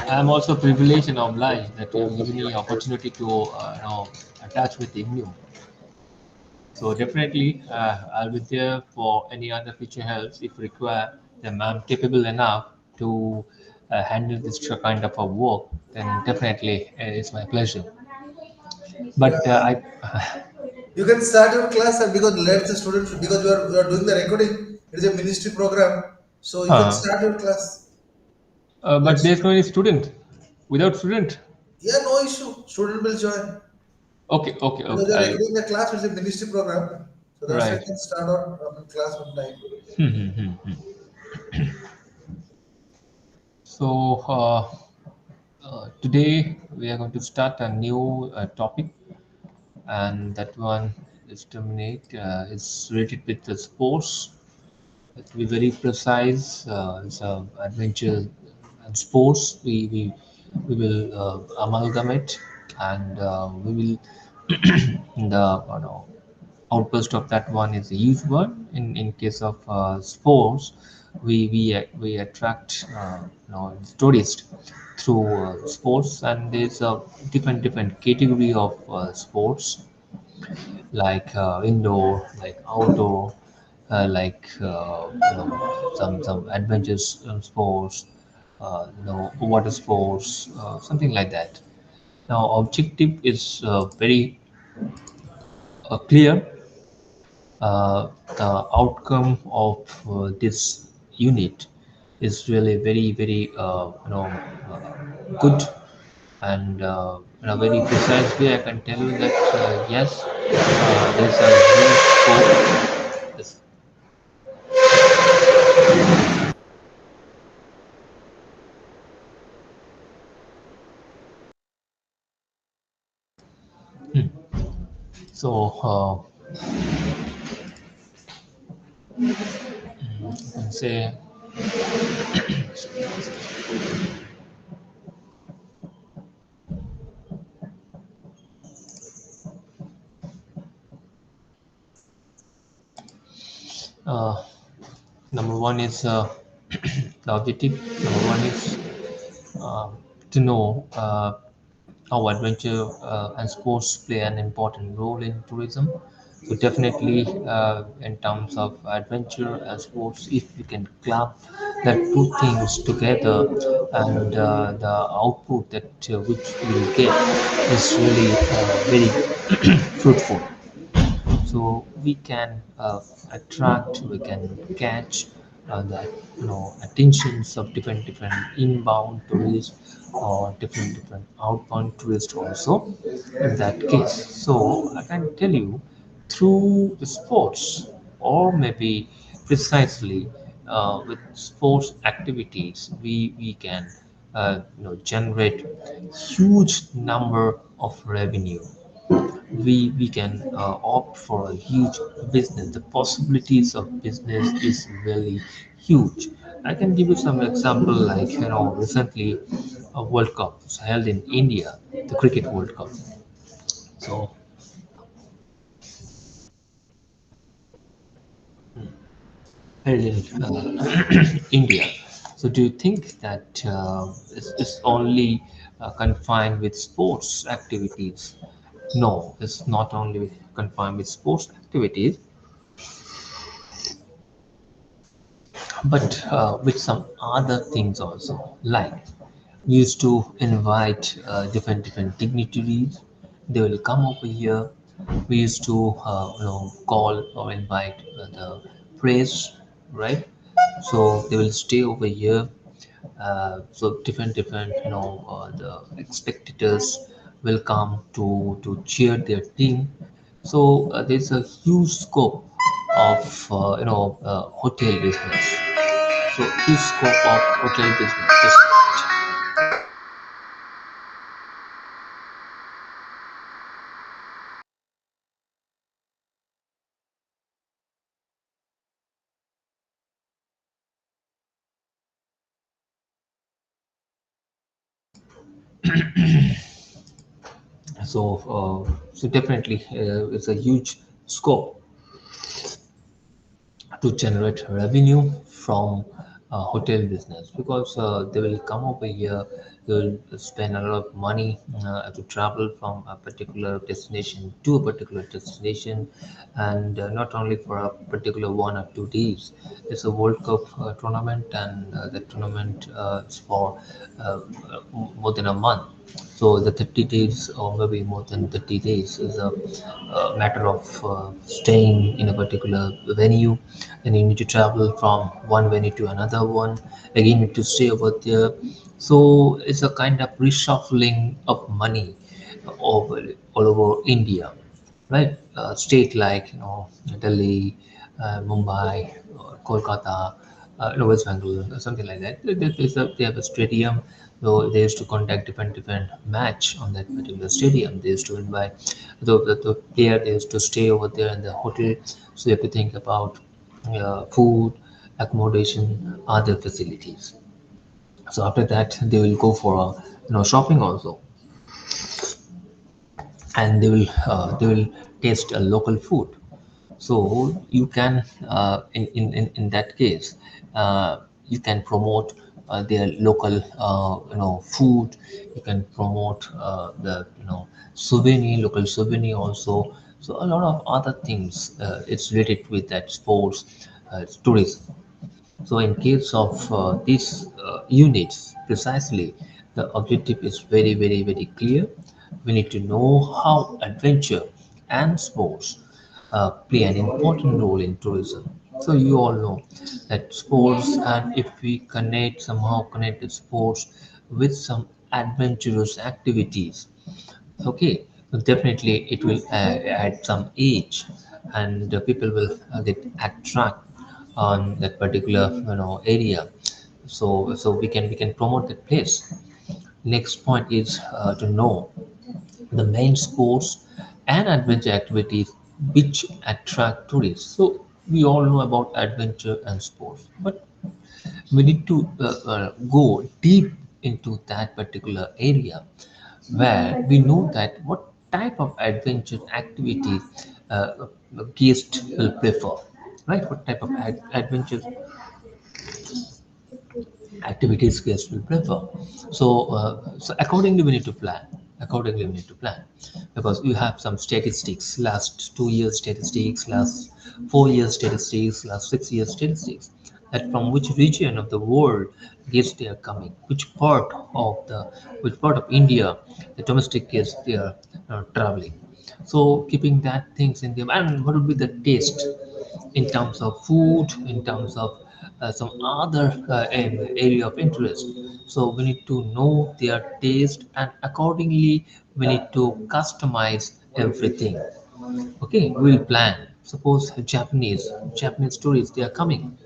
I'm also privileged and obliged that you have given me opportunity to attach with IMNU. So definitely, I'll be there for any other future helps if required. Then I'm capable enough to handle this kind of a work. Then definitely, it's my pleasure. But Yeah, I, you can start your class because let the students because you are doing the recording. It is a ministry program, so you can uh, start your class. but Let's there's no any student. Without student, yeah, no issue. Student will join okay, okay, because okay. you are I'll recording the class. It's a ministry program, so that's why you right. can start on class on time. So today we are going to start a new topic, and that one is terminate. It's related with the sports. To be very precise, it's adventure and sports. We will amalgamate, and we will the outburst of that one is a huge one. In case of sports, we attract tourists through sports, and there's a different category of sports like indoor, like outdoor, some adventurous sports, water sports, something like that. Now, objective is very clear. The outcome of this unit is really very good, and in a very precise way I can tell you that yes, there's a huge scope. Yes. So you can say uh, number one is the objective. Number one is uh, to know how adventure and sports play an important role in tourism. So definitely, in terms of adventure and sports, if we can club that two things together, and the output that which we will get is really very fruitful. So we can attract, we can catch the attentions of different inbound tourists or different outbound tourists also in that case. So I can tell you through the sports, or maybe precisely with sports activities, we can generate huge number of revenue. We can opt for a huge business. The possibilities of business is really huge. I can give you some example, like recently a World Cup was held in India, the Cricket World Cup. So held in India. So do you think that it's only confined with sports activities? No, it's not only confined with sports activities, but with some other things also. Like we used to invite different dignitaries. They will come over here. We used to call or invite the press, right? So they will stay over here. So different the spectators will come to cheer their team. So there's a huge scope of hotel business. So huge scope of hotel business. So definitely it's a huge scope to generate revenue from hotel business, because they will come over here, they will spend a lot of money to travel from a particular destination to a particular destination, and not only for a particular 1 or 2 days. It's a World Cup tournament, and the tournament is for more than a month. So the 30 days, or maybe more than 30 days, is a matter of staying in a particular venue. Then you need to travel from one venue to another one. Again, you need to stay over there. So it's a kind of reshuffling of money over all over India, right? State like, Delhi, Mumbai, or Kolkata, West Bengal, or something like that. They have a stadium. So they used to conduct different match on that particular stadium. They used to invite the player. They used to stay over there in the hotel. So you have to think about food, accommodation, other facilities. So after that, they will go for shopping also, and they will taste a local food. So you can, in that case, you can promote their local food. You can promote the local souvenir also. So a lot of other things, it's related with that sports, tourism. So in case of these units, precisely, the objective is very, very, very clear. We need to know how adventure and sports play an important role in tourism. So you all know that sports, and if we somehow connect the sports with some adventurous activities, okay, so definitely it will add some age, and people will get attract on that particular area. So we can promote that place. Next point is to know the main sports and adventure activities which attract tourists. So we all know about adventure and sports, but we need to go deep into that particular area, where we know that what type of adventure activities a guest will prefer, right? What type of adventure activities guests will prefer. So accordingly, we need to plan. Accordingly, we need to plan, because you have some statistics, last 2 years statistics, last 4 years statistics, last 6 years statistics, that from which region of the world guests they are coming, which part of India the domestic guests they are traveling. So keeping that things in them, and what would be the taste in terms of food, in terms of some other area of interest. So we need to know their taste, and accordingly we need to customize everything. Okay, we'll plan. Suppose Japanese tourists they are coming,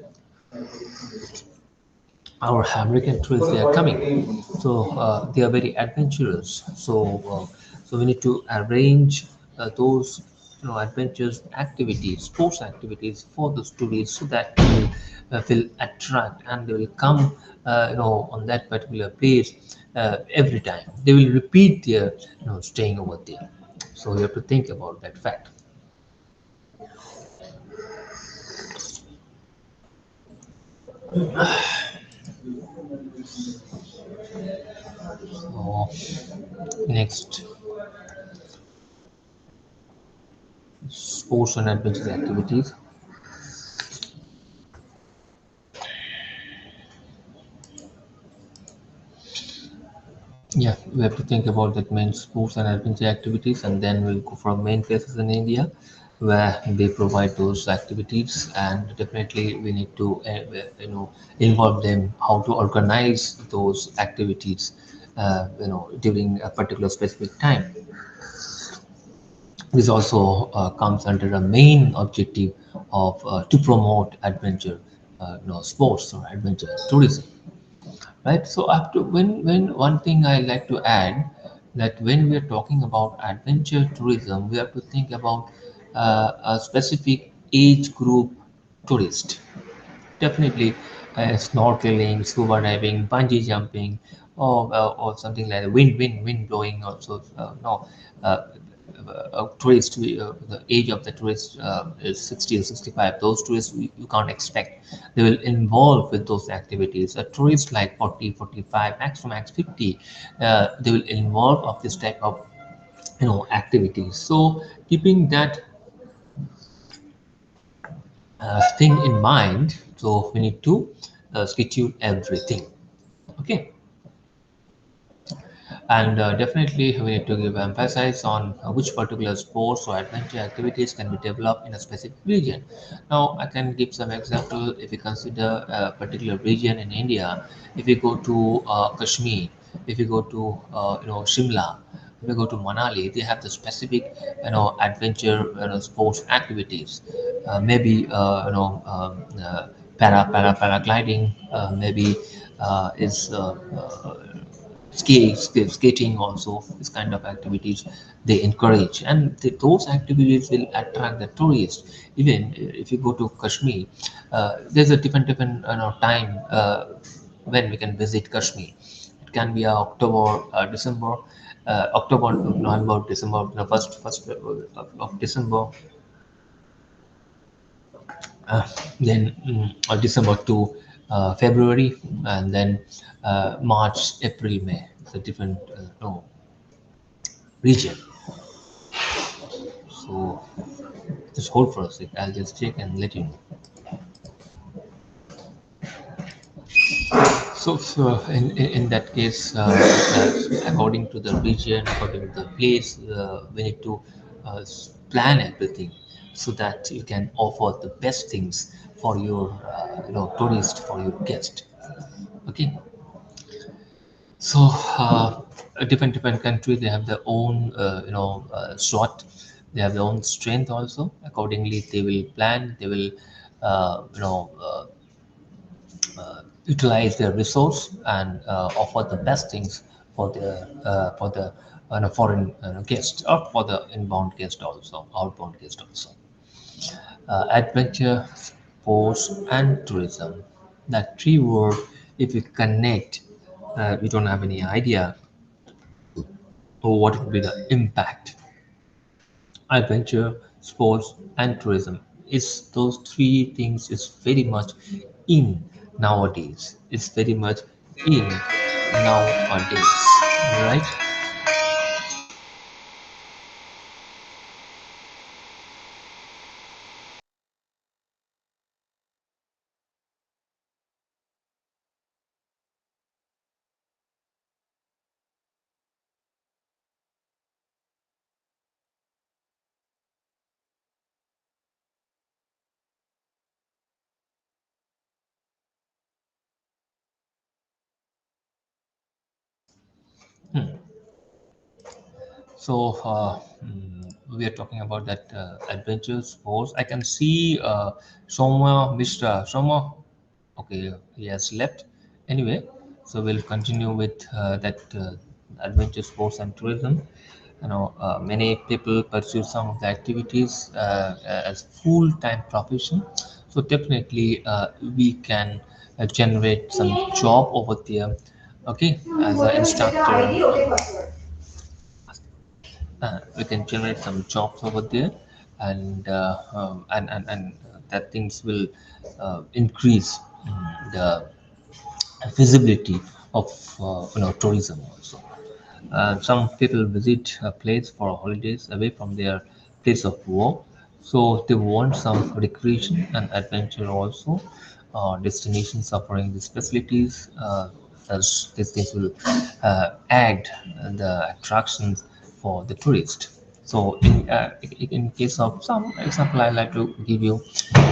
our American tourists they are coming. So they are very adventurous. So we need to arrange those adventures activities, sports activities for those tourists, so that will attract, and they will come on that particular place every time. They will repeat their staying over there. So you have to think about that fact. So next, sports and adventure activities. Yeah, we have to think about that main sports and adventure activities, and then we'll go for main places in India where they provide those activities, and definitely we need to involve them how to organize those activities during a particular specific time. This also comes under a main objective of to promote adventure, sports or adventure tourism, right? So after, when one thing I like to add, that when we are talking about adventure tourism, we have to think about a specific age group tourist. Definitely snorkeling, scuba diving, bungee jumping, or something like that, wind blowing also, no, uh, tourist, the age of the tourist is 60 or 65. Those tourists you can't expect. They will involve with those activities. A tourist like 40, 45, max to max 50, they will involve of this type of activities. So keeping that thing in mind, so we need to schedule everything. Okay. And definitely, we need to give emphasis on which particular sports or adventure activities can be developed in a specific region. Now, I can give some example. If we consider a particular region in India, if we go to Kashmir, if we go to Shimla, if we go to Manali, they have the specific adventure sports activities. Maybe paragliding, maybe is skating also, this kind of activities they encourage, and those activities will attract the tourists. Even if you go to Kashmir, there's a different time when we can visit Kashmir. It can be October, December, October, November, December, first of December, uh, then December to February, and then March, April, May. It's a different no, region. So just hold for a sec. I'll just check and let you know. So in that case, according to the region, according to the place, we need to plan everything so that you can offer the best things for your tourist, for your guest. Okay. So different country, they have their own SWOT. They have their own strength also. Accordingly, they will plan. They will utilize their resource and offer the best things for the foreign guest, or for the inbound guest also, outbound guest also. Adventure, sports, and tourism. That three word, if you connect, we don't have any idea what would be the impact. Adventure, sports, and tourism is those three things is very much in nowadays. It's very much in nowadays, right? So we are talking about that adventure sports. I can see Soma Mishra. Soma, okay, he has left. Anyway, so we'll continue with that adventure sports and tourism. Many people pursue some of the activities as full-time profession. So definitely, we can generate some job over there. Okay, as an instructor, we can generate some jobs over there, and that things will increase the visibility of tourism also. Some people visit a place for holidays away from their place of work, so they want some recreation and adventure also. Destinations offering these facilities, as these things will add the attractions for the tourist. So, in case of some example, I like to give you,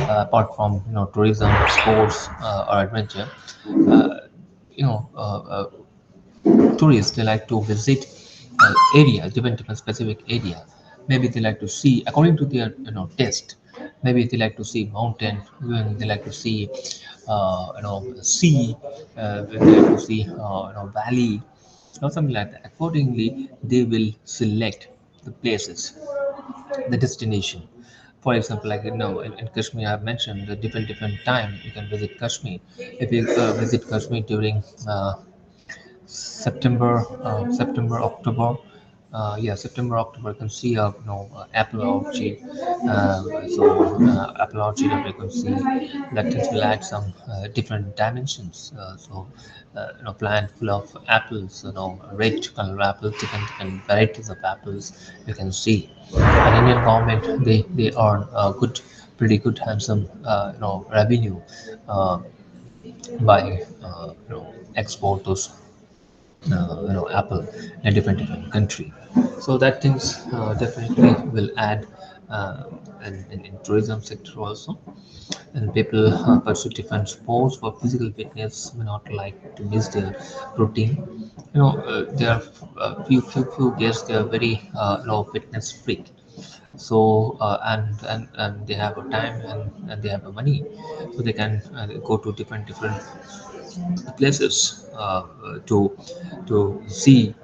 apart from tourism, sports, or adventure, you know, uh, uh, tourists, they like to visit area, different specific area. Maybe they like to see according to their taste. Maybe they like to see mountain, even they like to see sea, they like to see valley, or something like that. Accordingly, they will select the places, the destination. For example, like in Kashmir, I have mentioned the different time you can visit Kashmir. If you visit Kashmir during September, October. Yeah, September, October, you can see apple orchard. Apple orchard, you can see that it will add some different dimensions. Plant full of apples, red color apples, different varieties of apples you can see. And Indian government, they earn pretty good, handsome, revenue uh, by export those apple in a different country. So that things definitely will add in tourism sector also. And people pursue different sports for physical fitness, may not like to miss their routine. There are few guests, they are very fitness freak. So and they have a time, and they have a money, so they can go to different places to see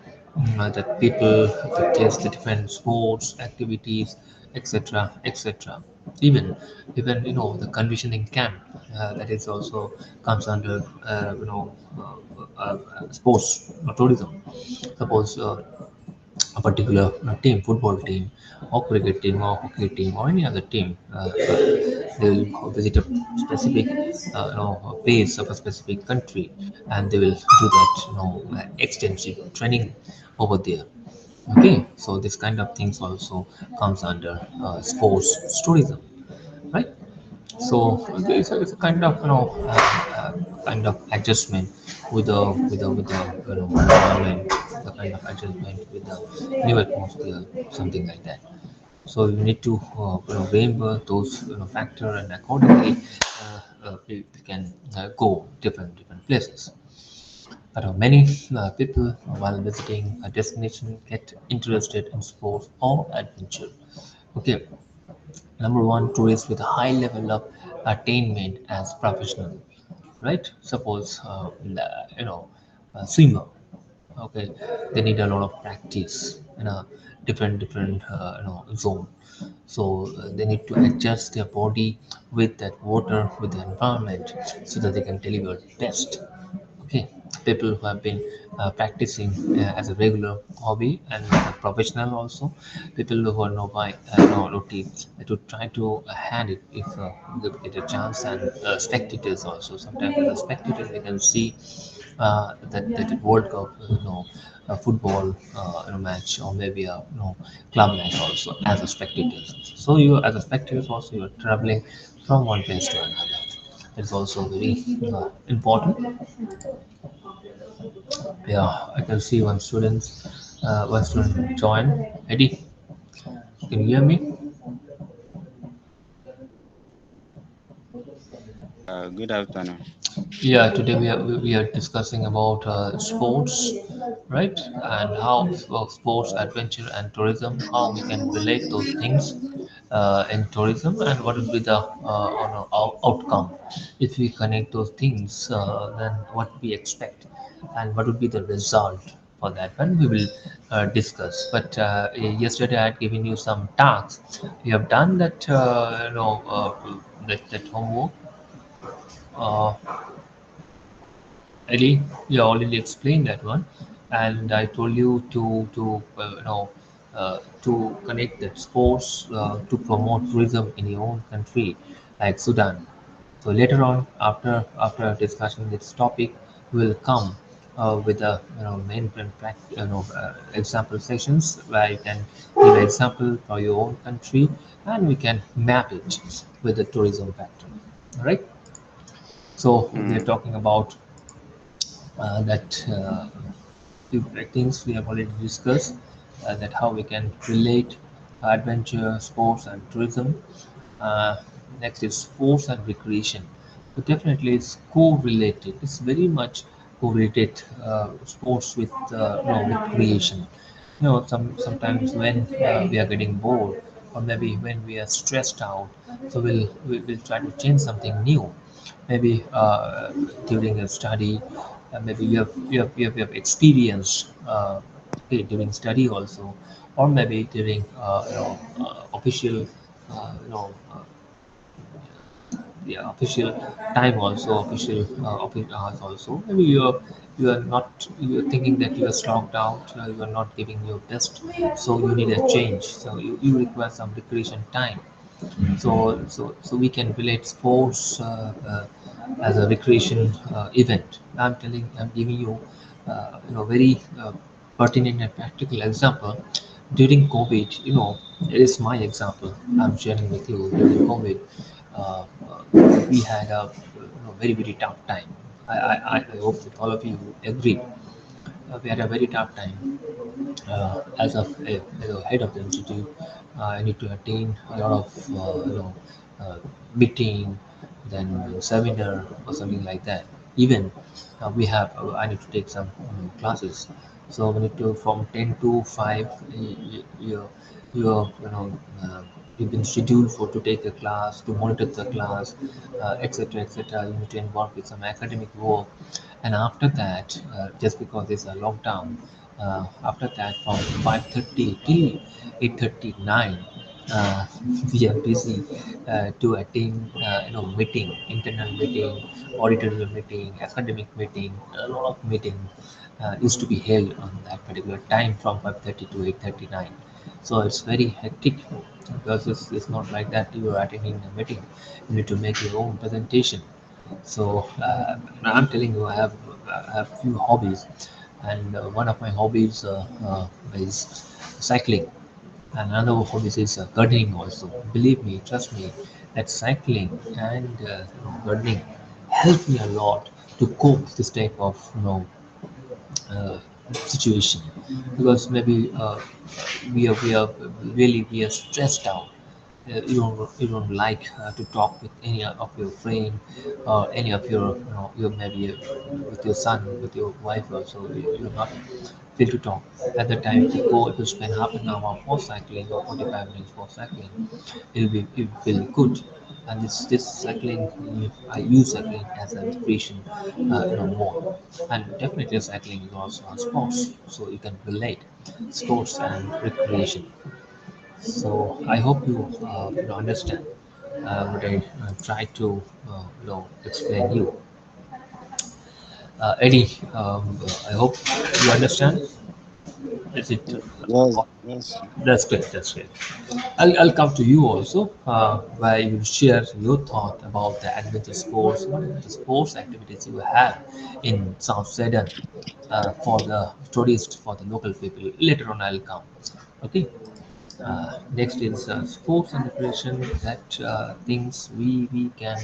that people that test the different sports activities, etc., etc. Even the conditioning camp, that is also comes under sports or tourism. Suppose a particular team, football team, or cricket team, or hockey team, or any other team, they will visit a specific, place of a specific country, and they will do that, extensive training over there. Okay, so this kind of things also comes under sports tourism, right? So it's a kind of kind of adjustment with the environment, the kind of adjustment with the new atmosphere, something like that. So you need to remember those factor, and accordingly we can go different places. But many people, while visiting a destination, get interested in sports or adventure. Okay, number one, tourists with a high level of attainment as professional, right? Suppose swimmer. Okay, they need a lot of practice in a different zone. So they need to adjust their body with that water, with the environment, so that they can deliver best. Okay, people who have been practicing as a regular hobby and professional also, people who are know by routine, to try to hand it if they get a chance. And spectators also, sometimes as a spectator we can see that World Cup, football match, or maybe a club match also as a spectator. So you as a spectator also, you are traveling from one place to another. It's also very important. Yeah, I can see one student join. Eddie, can you hear me? Good afternoon. Yeah, today we are discussing about sports, right? And how sports, adventure, and tourism, how we can relate those things in tourism, and what would be the outcome if we connect those things. Then what we expect, and what would be the result for that. And we will discuss. But yesterday I had given you some tasks. You have done that, that homework. Uh, Ali, you already explained that one, and I told you to connect that sports to promote tourism in your own country, like Sudan. So later on, after discussing this topic, we will come with a main example sessions where you can give an example for your own country, and we can map it with the tourism factor. All right. So we are Mm, talking about that few things we have already discussed, that how we can relate adventure, sports, and tourism. Uh, Next is sports and recreation. So definitely, it's correlated. It's very much correlated, sports with recreation. Sometimes when we are getting bored, or maybe when we are stressed out, so we'll try to change something new. Maybe during a study, maybe you have experienced during study also, or maybe during official uh, you know uh, yeah, official time also, official hours also. Maybe you are not, you're thinking that you are slogged out, you are not giving your best, so you need a change. So you require some recreation time. So we can relate sports as a recreation event. I'm giving you very pertinent and practical example. During COVID, it is my example I'm sharing with you. During COVID, we had a very very tough time. I hope that all of you agree. We had a very tough time as a head of the institute. I need to attend a lot of uh, meeting, then seminar or something like that. Even I need to take some classes. So we need to from 10 to 5. You you've been scheduled for to take a class, to monitor the class, etc., etc. You need to involve with some academic work, and after that, just because it's a lockdown, after that from 5:30 till 8:39, uh, we are busy to attend meeting, internal meeting, auditorial meeting, academic meeting. A lot of meeting used to be held on that particular time from 5:30 to 8:39. So it's very hectic because it's not like that you are attending a meeting. You need to make your own presentation. So I'm telling you, I have few hobbies, and one of my hobbies is cycling, and another hobby is gardening. Also, believe me, trust me, that cycling and gardening helped me a lot to cope this type of uh, situation, because maybe we are stressed out. You don't like to talk with any of your friend or any of your maybe with your son, with your wife also. You're not feel to talk at the time. If you spend half an hour for cycling or 45 minutes for cycling, it'll feel good. And this cycling, I use cycling as a recreation more. And definitely cycling is also a sports, so you can relate sports and recreation. So I hope you understand what I try to explain you. Eddie, I hope you understand. Is it? Yes, yes. That's great. That's great. I'll come to you also, where you will share your thought about the adventure sports, what are the sports activities you have in South Sudan for the tourists, for the local people. Later on, I'll come. Okay. Next is sports and recreation. That things we can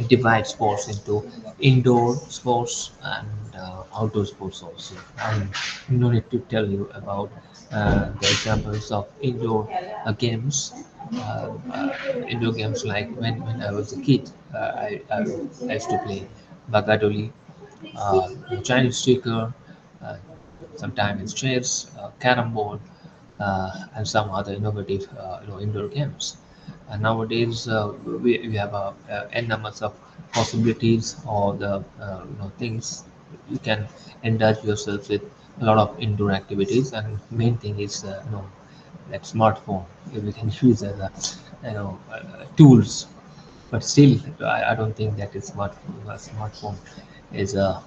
divide sports into indoor sports and outdoor sports also. And no need to tell you about the examples of indoor games. Indoor games like when I was a kid, I used to play bagadoli, Chinese sticker, uh, sometimes chess, carom board, and some other innovative indoor games. And nowadays we have n numbers of possibilities or the things you can indulge yourself with a lot of indoor activities. And main thing is that smartphone we can use as a tools, but still I don't think that a smartphone is a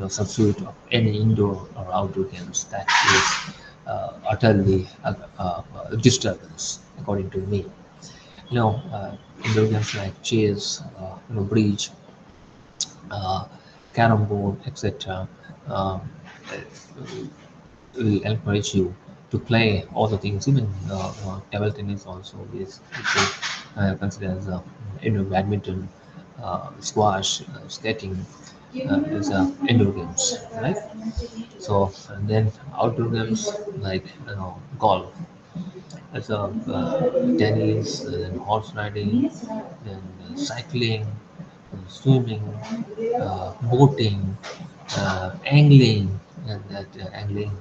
substitute of any indoor or outdoor games. That is utterly a disturbance according to me. Indoor games like chess, bridge, uh, carom board, etc. Um, will encourage you to play all the things. Even table tennis also is considered as indoor badminton, squash, skating is indoor games, right? So and then outdoor games like golf, as tennis, then horse riding, then cycling, swimming, boating, angling, and that angling,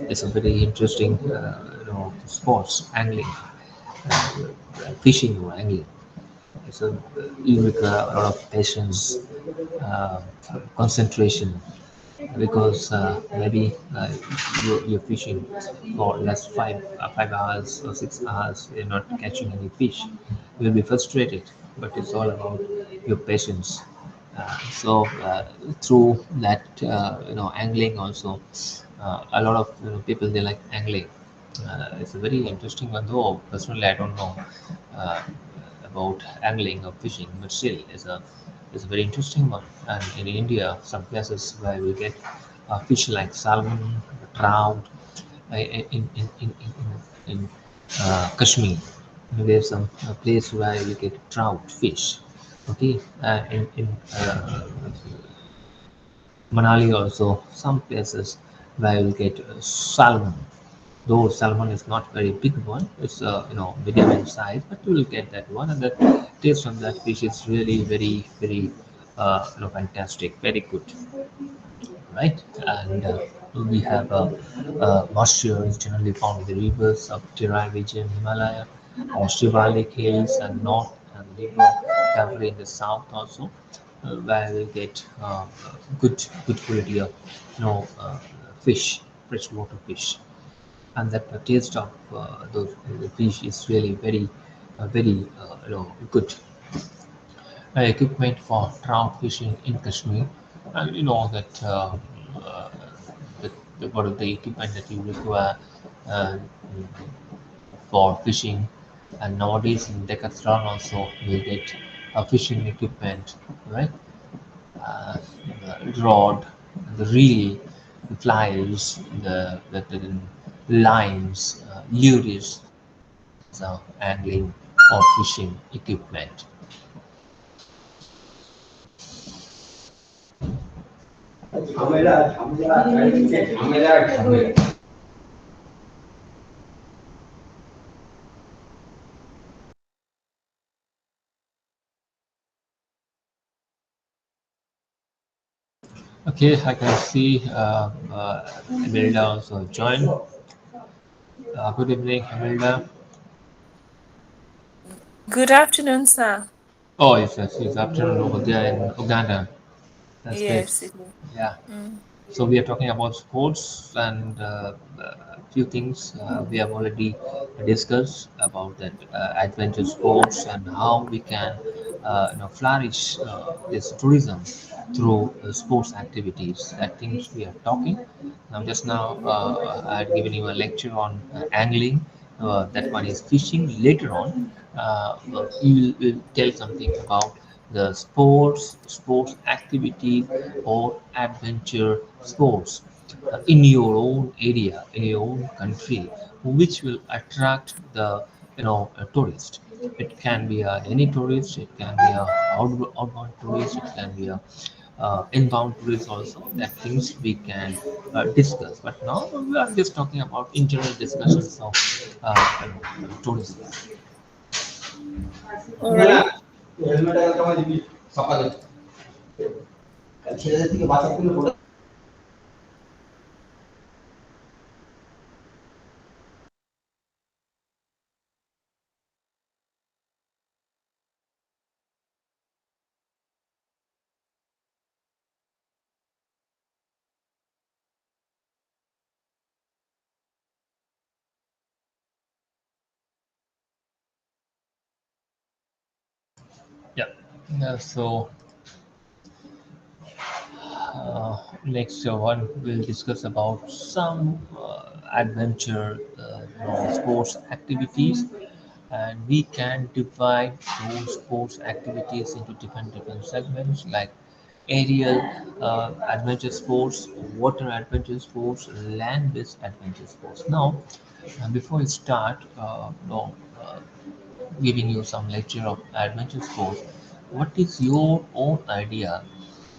is a very interesting, sports. Angling, uh, fishing or angling. So you require a lot of patience, uh, concentration, because maybe you're fishing for last 5 hours or 6 hours, you're not catching any fish. You'll be frustrated, but it's all about your patience. So through that, angling also, a lot of people they like angling. It's a very interesting one, though personally I don't know uh, about angling or fishing, but still it's a very interesting one. And in India, some places where we get fish like salmon, trout. In Kashmir, there's some place where we get trout fish. Okay, in Manali also, some places where you get salmon. Though salmon is not very big one, it's medium in size, but you will get that one, and the taste of that fish is really very fantastic, very good, right? And we have moisture is generally found in the rivers of Terai region, Himalaya, and Shivalik hills, and north and river Kaveri in the south also, where we get good quality of fish, freshwater fish, and that the taste of the fish is really very good. Equipment for trout fishing in Kashmir, and you know that uh, what are the equipment that you require uh, for fishing, and nowadays in Decathlon also you get fishing equipment, right? uh, the rod, the reel, the flies, the lines, lures, angling or fishing equipment. Okay, I can see Imelda also joined. Good evening, Imelda. Good afternoon, sir. Oh, it's afternoon over there in Uganda. That's great. Yes, it is. Yeah. Mm. So we are talking about sports and a few things we have already discussed about that adventure sports and how we can flourish this tourism through sports activities. That things we are talking. Now just now I had given you a lecture on angling. That one is fishing. Later on, will tell something about the sports activities or adventure sports in your own area, in your own country, which will attract the tourist. It can be any tourist, it can be a outbound tourist, it can be a inbound tourist also. That things we can discuss. But now we are just talking about in general discussions of tourism. All right. Yeah. So next one we'll discuss about some adventure sports activities, and we can divide those sports activities into different segments like aerial adventure sports, water adventure sports, land-based adventure sports. Now, before we start, giving you some lecture of adventure sports, what is your own idea?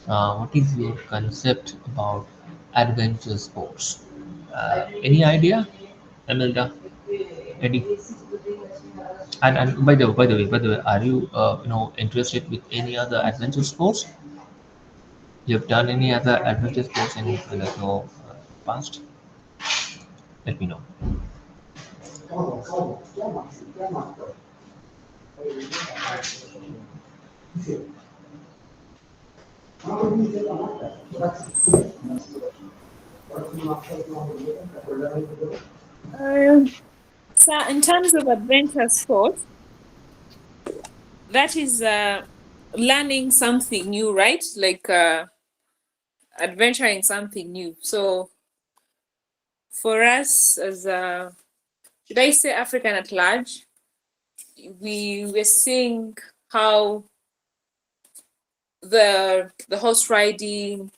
What is your concept about adventure sports? Any idea, Amelda? Eddie? And by the way, are you interested with any other adventure sports? You have done any other adventure sports in past? Let me know. So in terms of adventure sport, that is learning something new, right? Like adventuring something new. So for us as should I say African at large, we're seeing how the horse riding,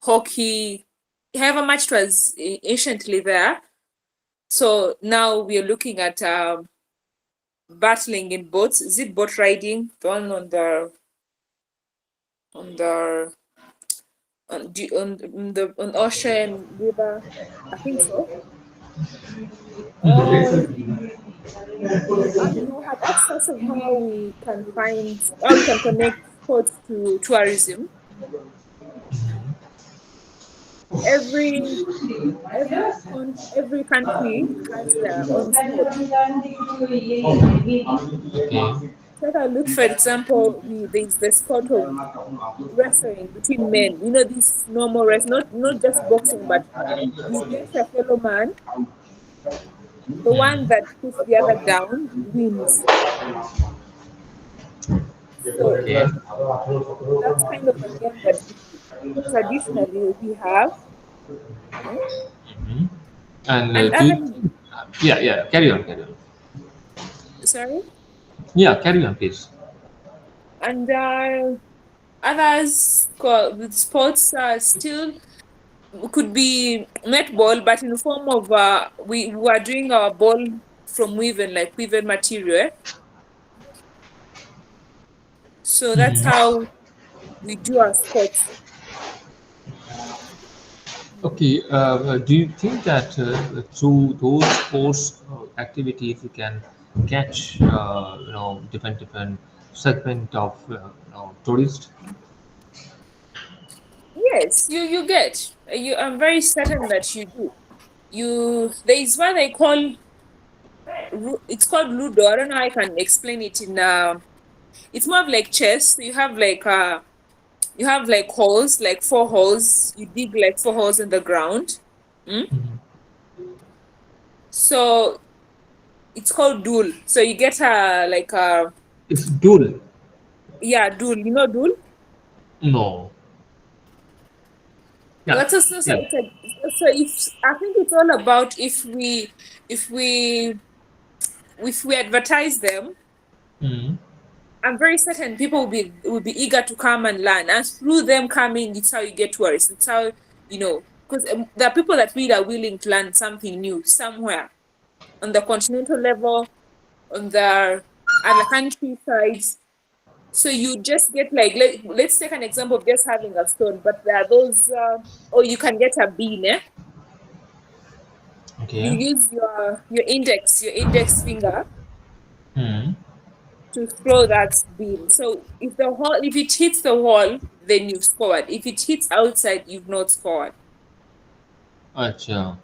hockey, however much it was anciently there. So now we're looking at battling in boats. Is it boat riding? The one on the on ocean river? I think so. Or have access of how we can connect sports to tourism. Every every country has their own sport. Okay. So if I look, for example, there's the sport of wrestling between men. This normal not just boxing, but you get a fellow man, the one Mm. that puts the other down wins. So Okay. that's kind of a game that traditionally we have. Mm. Mhm. And And do other, you, yeah, yeah, carry on, carry on. sorry, Yeah, carry on, please. and others with sports still could be netball, but in the form of we are doing our ball from woven material. So that's Mhm. how we do our sports. Okay, do you think that through those sports activities you can catch, different segment of tourists? Yes, you get you. I'm very certain that you do. There is what they call it's called ludo. I don't know how I can explain it in it's more of like chess. So you have like holes, like four holes. You dig like four holes in the ground. Mm? Mhm. So it's called duel. So you get a like a It's dual. yeah, duel. Duel. No. Yeah, That's so yeah. so if I think it's all about if we if we advertise them. Mhm. I'm very certain people will be eager to come and learn, and through them coming, it's how you get tourists. It's how because there are people that really are willing to learn something new somewhere on the continental level, on the other countrysides. So you just get like let's take an example of just having a stone, but there are those or you can get a bean. You Okay. use your index finger Mhm. to throw that bean. So if it hits the wall, then you've scored. If it hits outside, you've not scored. Acha.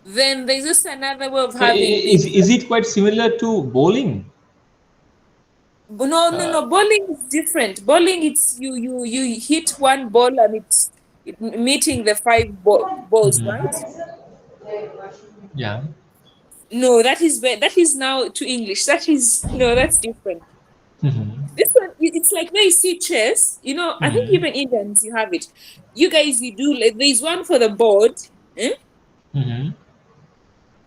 Then there's just another way of So, having beans. is it quite similar to bowling? No, no, no. Bowling is different. Bowling, it's you hit one ball and it's meeting the five balls, right? Mhm. Yeah. No, that is now to English. That is no, that's different. Mhm. This one, it's like where you see chess. I think Mhm. even Indians you have it. You guys, you do like there's one for the board. Eh? Mhm.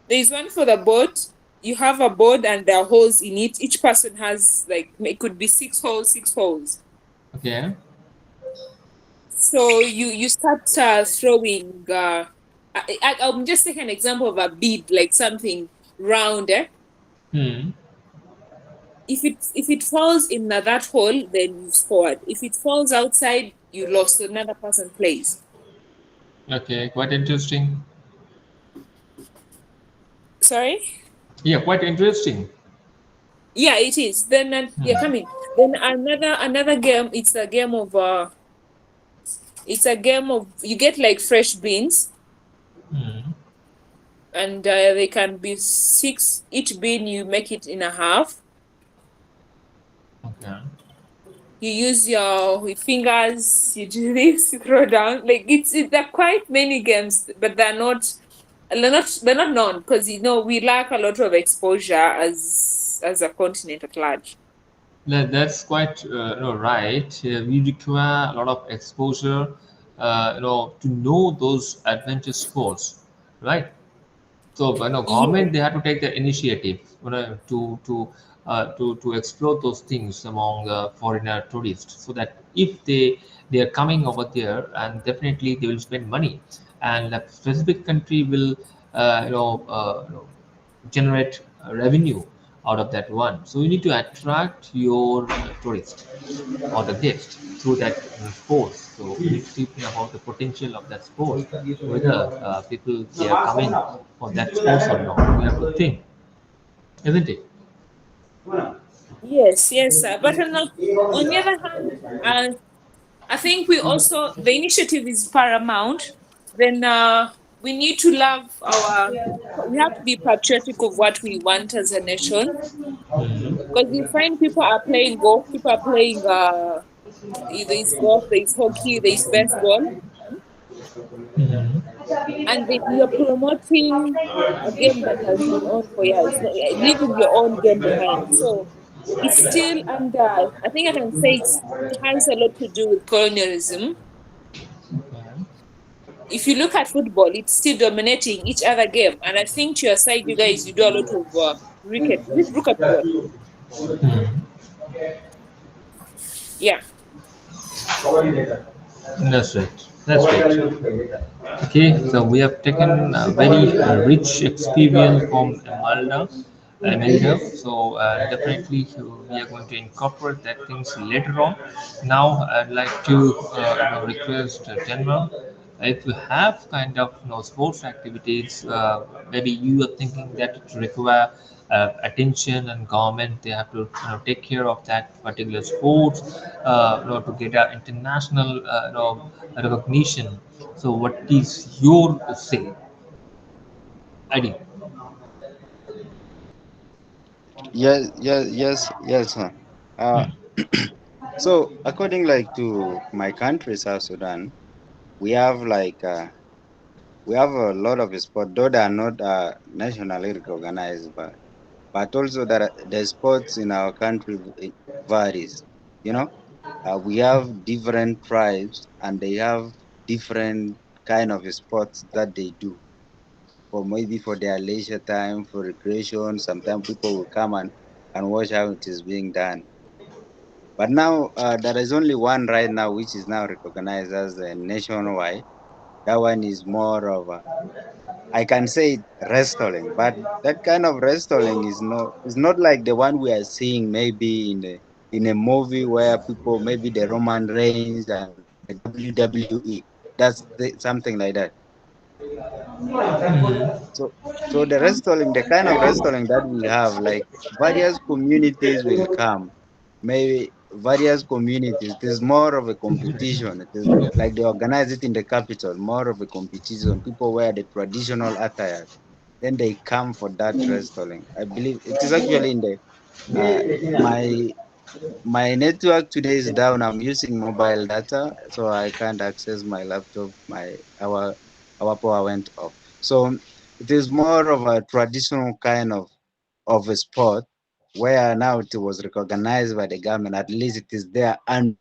There's one for the board. You have a board and there are holes in it. Each person has like it could be six holes, six holes. Okay. So you start throwing. I'm just taking an example of a bead, like something round. Hmm. If it falls in that hole, then you scored. If it falls outside, you lost. So another person plays. Okay. Quite interesting. Sorry. Yeah, quite interesting. Yeah, it is. Then yeah, Hmm. come in. Then another game. It's a game of you get like fresh beans, Hmm. and they can be six. Each bean you make it in a half. Okay. you use your fingers, you do this, you throw down. Like there are quite many games, but they're not known because we lack a lot of exposure as a continent at large. That's quite right. We require a lot of exposure, to know those adventure sports, right? So, Yeah. government they have to take the initiative, to explore those things among foreigner tourists, so that if they are coming over there, and definitely they will spend money, and a specific country will, generate revenue out of that one. So you need to attract your tourist or the guest through that sports. So we need to think about the potential of that sports, whether people they are coming for that sports or not. We have to think, isn't it? Yes, yes, sir. But on the other hand, I think the initiative is paramount. Then we need to we have to be patriotic of what we want as a nation. Mhm. Because you find people are playing golf, people are playing there's golf, there's hockey, there's baseball, Mhm. and you're promoting a game that has been on for years, leaving your own game behind. So it's still under. I think I can say it has a lot to do with colonialism. Mhm. If you look at football, it's still dominating each other game, and I think to your side, you guys, you do a lot of cricket. Is it cricket ball? Mhm. Yeah. That's right. That's right. Okay, so we have taken a very rich experience from Imelda. So definitely we are going to incorporate that things later on. Now I'd like to request General, if you have kind of sports activities, maybe you are thinking that it require attention, and government they have to take care of that particular sports, to get an international recognition. So what is your say, idea? Yes, yes, yes, yes, sir. Uh, so according like to my country, South Sudan, we have we have a lot of sport, though they are not nationally recognized, but also that the sports in our country varies. You know, we have different tribes and they have different kind of sports that they do for maybe for their leisure time, for recreation. Sometimes people will come and watch how it is being done. But now there is only one right now which is now recognized as a nationwide. That one is more of a, I can say wrestling, but that kind of wrestling is not like the one we are seeing maybe in a movie where people maybe the Roman Reigns and the WWE. Something like that. So so the wrestling, the kind of wrestling that we have, like various communities will come, maybe various communities. It is more of a competition. It is like they organize it in the capital, more of a competition. People wear the traditional attire, then they come for that wrestling. I believe it is actually in the uh, my my network today is down. I'm using mobile data, so I can't access my laptop. Our power went off. So it is more of a traditional kind of a sport where now it was recognized by the government. At least it is there and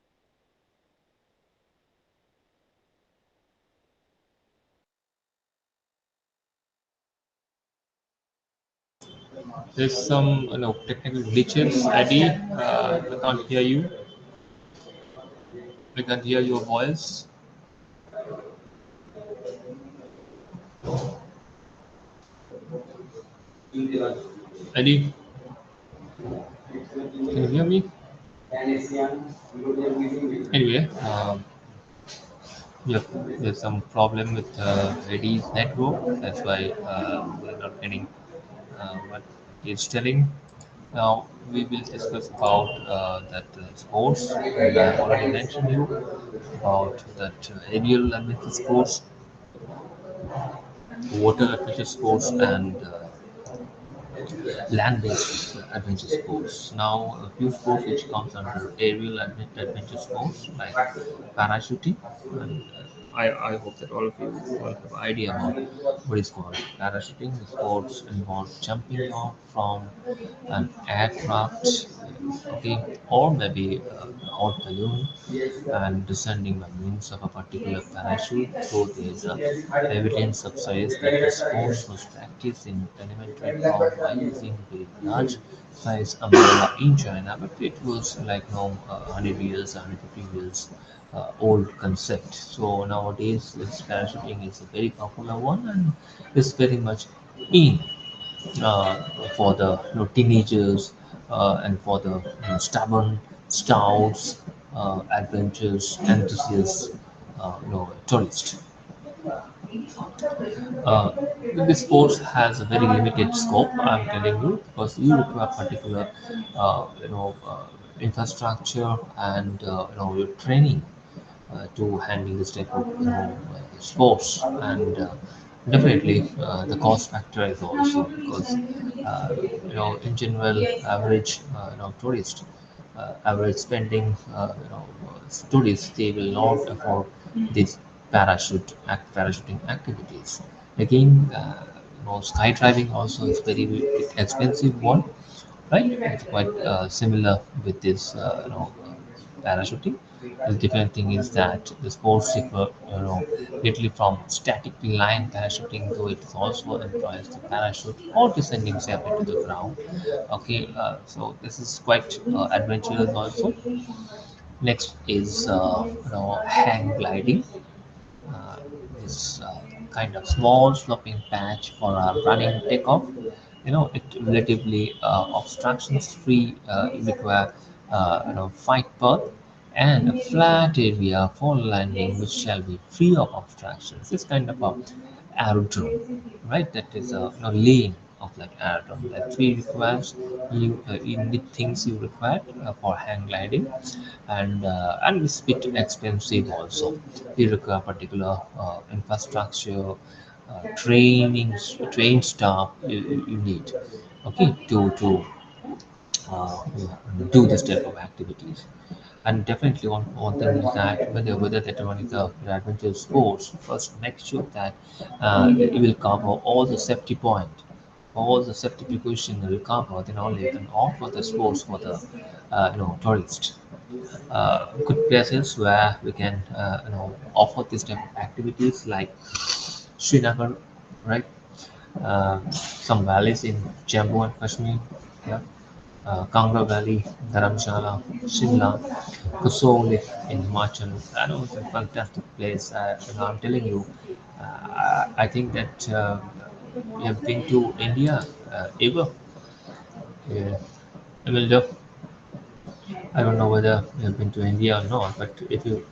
There's some technical glitches, Eddie. We can't hear you. We can't hear your voice, Eddie. Can you hear me? Anyway, yep, there's some problem with Eddie's network. That's why we're not getting what he's telling. Now we will discuss about that sports, and I already mentioned you about that aerial adventure sports, water adventure sports, and land-based adventure sports. Now, a few sports which comes under aerial adventure sports like parachuting, and I hope that all of you will have idea about what is called parachuting. The sports involve jumping off from an aircraft, okay, or maybe a hot balloon, and descending by means of a particular parachute. So there's evidence suggests that the sports was practiced in elementary form by using very large size umbrella in China, but it was like 100 years, 150 years old concept. So nowadays, this parachuting is a very popular one and is very much in for the teenagers and for the stubborn stouts, adventures, enthusiasts, tourists. Uh, this course has a very limited scope. I'm telling you because you require particular, infrastructure and your training to handle this type of sports and definitely the cost factor is also because in general average tourist average spending tourists they will not afford these parachuting activities again skydiving also is very expensive one, right? It's quite similar with this, parachuting. The different thing is that the sports differ, literally from static line parachuting, though it also employs the parachute or descending safely to the ground. Okay, so this is quite adventurous also. Next is, hang gliding, uh, this kind of small sloping patch for a running takeoff. It relatively obstructions free. You require fight path and a flat area for landing, which shall be free of obstructions. This kind of a aerodrome, right? That is a lane of like aerodrome. That three requires you need things you require for hang gliding, and it's bit expensive also. You require particular infrastructure, train staff you need, okay, to do this type of activities. And definitely one thing is that whether that one is a adventure sports, first make sure that you will cover all the safety precautions will cover, then only you can offer the sports for the tourists. Good places where we can offer this type of activities like Srinagar, right? Some valleys in Jammu and Kashmir, yeah. Kangra Valley, Dharamshala, Shimla, Kasol in Himachal. I know it's a fantastic place. I'm telling you, I think that you have been to India ever. Yeah. Emilio, I don't know whether you have been to India or not, but if you,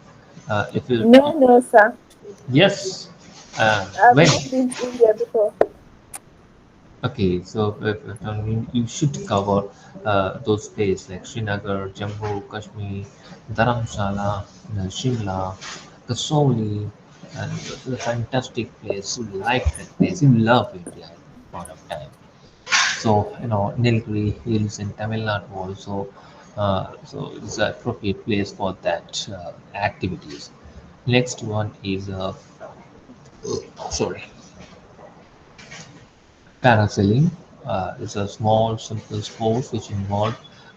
No, no, sir. yes, I've when? not been to India before. Okay, so I mean, you should cover those places like Srinagar, Jammu, Kashmir, Dharamshala, Shimla, Kasauli, and it's a fantastic place. You like that place. You love India at that point of time. So, Nilgiri Hills in Tamil Nadu also. So it's an appropriate place for that activities. Next one is, sorry, parasailing is a small, simple sport which involves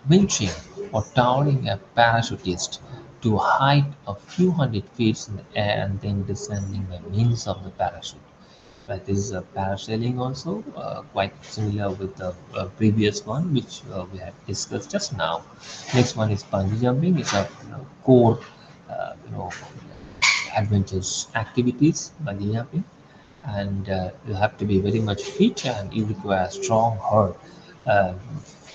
winching or towering a parachutist to a height of few hundred feet in the air and then descending by means of the parachute. That is parasailing also, quite similar with the previous one which we had discussed just now. Next one is bungee jumping. It's a core, uh, you know, adventures activities, bungee jumping, and you have to be very much fit and you require strong heart uh,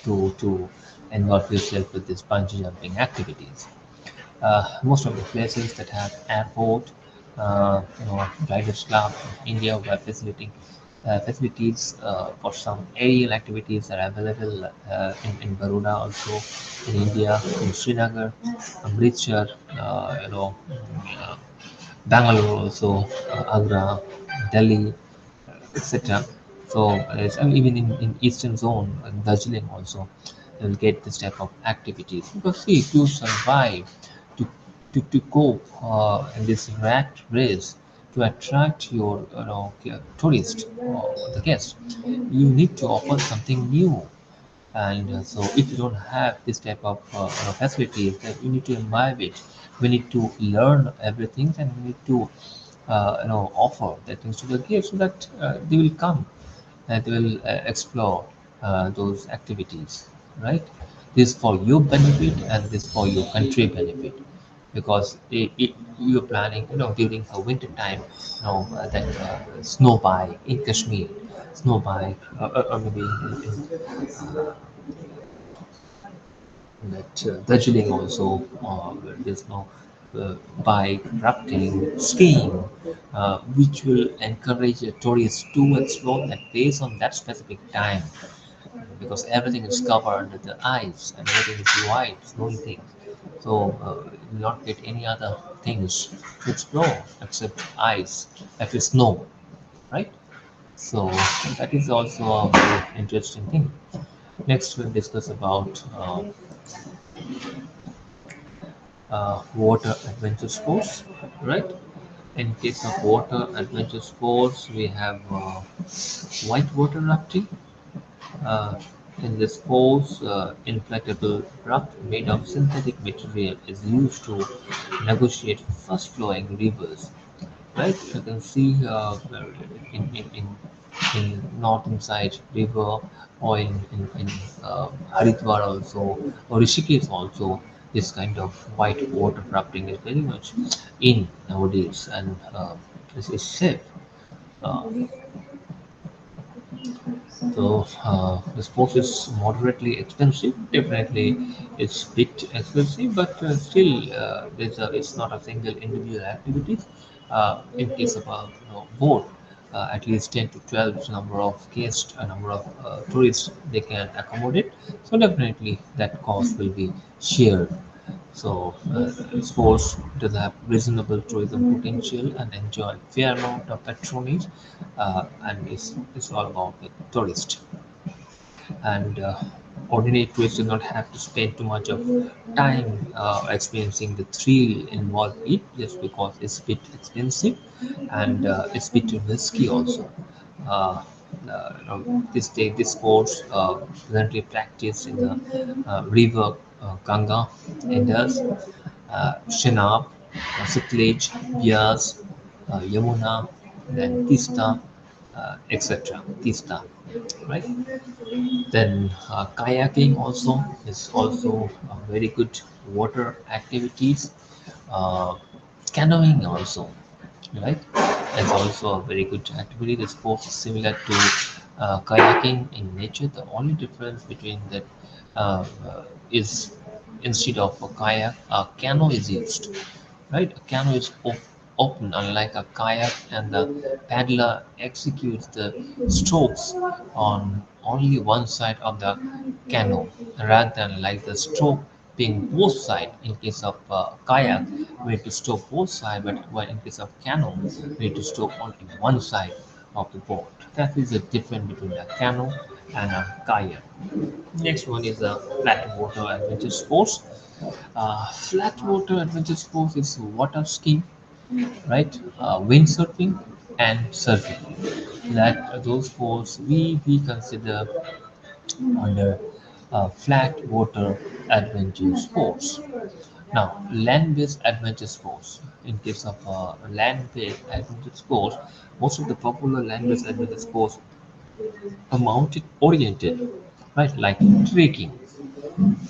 to involve yourself with these bungee jumping activities. Most of the places that have airport, guidance club in India where facilities for some aerial activities are available in Baroda also in India, in Srinagar, Amritsar, Bangalore also, Agra, Delhi, etc. So and even in eastern zone, in Darjeeling also, you'll get this type of activities. Because see, to survive, to to go in this rat race, to attract your tourist or the guest, you need to offer something new. And so if you don't have this type of facilities, then you need to imbibe it. We need to learn everything, and we need to offer that things to the guests, so that they will come and they will explore those activities, right? This for your benefit and this for your country benefit. Because you're planning, during a winter time, that snow bike in Kashmir, snow bike, or maybe that Darjeeling also, there's no bike rafting, skiing, which will encourage tourists to explore that place on that specific time, because everything is covered under the ice and everything is white, snowy things. So you will not get any other things to explore except ice, except snow, right? So that is also a very interesting thing. Next, we'll discuss about water adventure sports, right? In case of water adventure sports, we have whitewater rafting. Uh, in this sports, inflatable raft made of synthetic material is used to negotiate fast-flowing rivers. Right, you can see in northern side river, or in Haridwar also, or Rishikesh also, this kind of white water rafting is very much in nowadays, and is safe. Uh, so the sport is moderately expensive. Definitely, it's bit expensive, but still, it's not a single individual activity. In case of a boat, at least 10 to 12 number of guests, a number of tourists they can accommodate. So definitely, that cost will be shared. So sports does have reasonable tourism potential and enjoy fair amount of patronage, and it's all about the tourist. And ordinary tourists do not have to spend too much of time experiencing the thrill involved in it, just because it's a bit expensive, and it's a bit risky also. Uh, this sports currently practiced in the river Ganga, Indus, Chenab, Sutlej, Bias, Yamuna, then Tista, etc. Tista, right? Then kayaking also is also a very good water activities. Uh, Canoeing also, right? It's also a very good activity. The sport is similar to kayaking in nature. The only difference between that is, instead of a kayak, a canoe is used, right? A canoe is open, unlike a kayak, and the paddler executes the strokes on only one side of the canoe, rather than like the stroke being both sides. In case of kayak, we need to stroke both sides, but while in case of canoe, we need to stroke only one side of the boat. That is the difference between a canoe and a kayak. Next one is flat water adventure sports. Flat water adventure sports is water skiing, right? Windsurfing and surfing. That those sports we consider under flat water adventure sports. Now, land-based adventure sports. In case of land-based adventure sports, most of the popular land-based adventure sports are mountain oriented, right? Like trekking,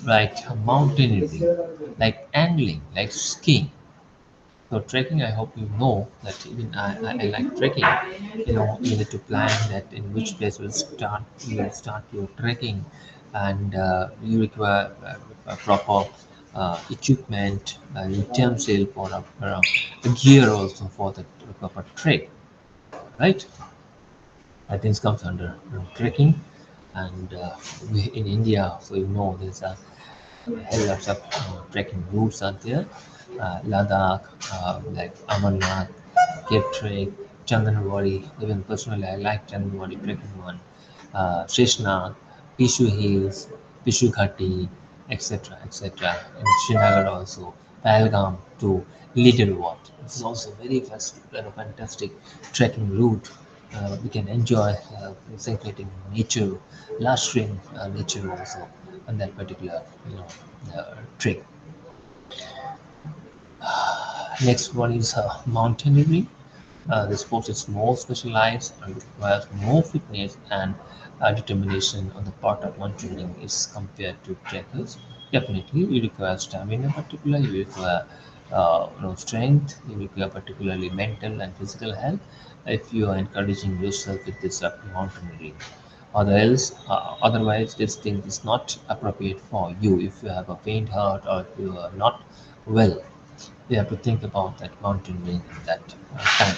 like mountaineering, like angling, like skiing. So trekking, I hope you know that even I like trekking. You need to plan that in which place you will start your trekking, and you require a proper equipment, utensil a gear also for the proper trek, right? I think it comes under trekking, and we in India, so there's a hell lots of trekking routes out there. Ladakh, like Amarnath, Cape Trek, Chandanwadi. Even personally, I like Chandanwadi trekking one. Srishnag, Pishu Hills, Pishu Ghati, etc. etc. In Srinagar also, Pahalgam to Little Wat. This is also very fantastic trekking route. We can enjoy circulating nature, lushing nature also on that particular trek. Next one is mountaineering. The sport is more specialized and requires more fitness and determination on the part of mountaineering is compared to trekkers. Definitely, you require stamina, particularly you require strength, you require particularly mental and physical health if you are encouraging yourself with this mountaineering. Otherwise, this thing is not appropriate for you if you have a faint heart or if you are not well. You have to think about that mountaineering at that time.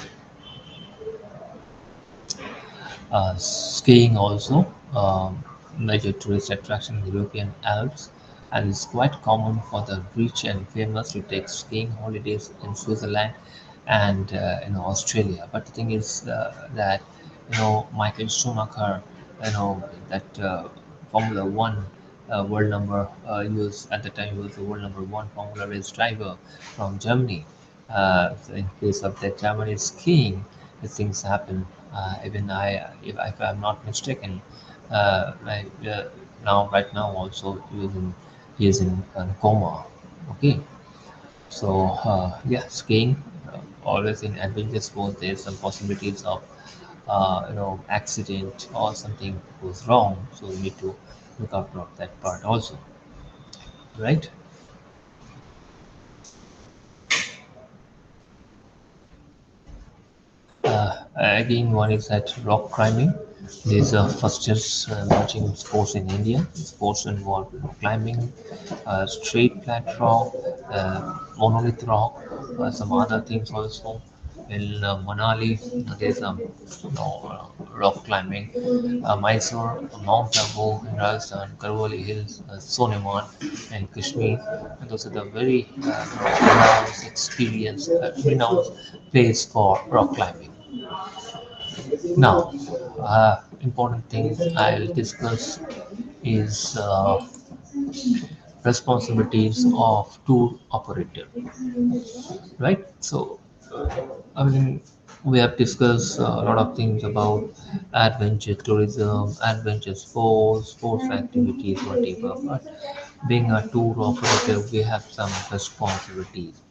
Skiing also major tourist attraction in the European Alps, and it's quite common for the rich and famous to take skiing holidays in Switzerland and in Australia. But the thing is that Michael Schumacher, that Formula One world number he was at the time he was the world number one Formula race driver from Germany. So in case of that Germany skiing, these things happen. Even if I'm not mistaken, now right now also he is in coma. Okay, so yeah, skiing always in adventure sports. There's some possibilities of accident or something goes wrong. So we need to look out for that part also, right? Again, one is that rock climbing. These are fastest emerging sports in India. Sports involve climbing, straight flat rock, monolith rock, some other things also. In Manali, there's rock climbing. Mysore, Mount Abu in Rajasthan, Karwali Hills, Soneman, and Kashmir. And those are the very renowned place for rock climbing. Now, important thing I'll discuss is responsibilities of tour operator, right? So, I mean, we have discussed a lot of things about adventure tourism, adventure sports, sports activities, whatever. But being a tour operator, we have some responsibilities.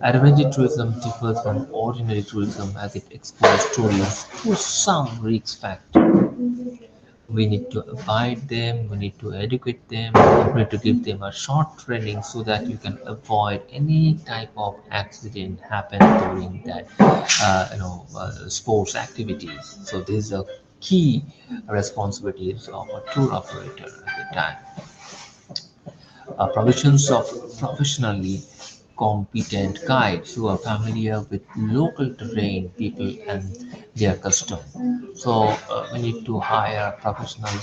Adventure tourism differs from ordinary tourism as it exposes tourists to some risk factor. We need to abide them, we need to educate them, we need to give them a short training so that you can avoid any type of accident happen during that sports activities. So these are key responsibilities of a tour operator at the time. Provisions of professionally competent guides who are familiar with local terrain, people, and their custom. So we need to hire a professional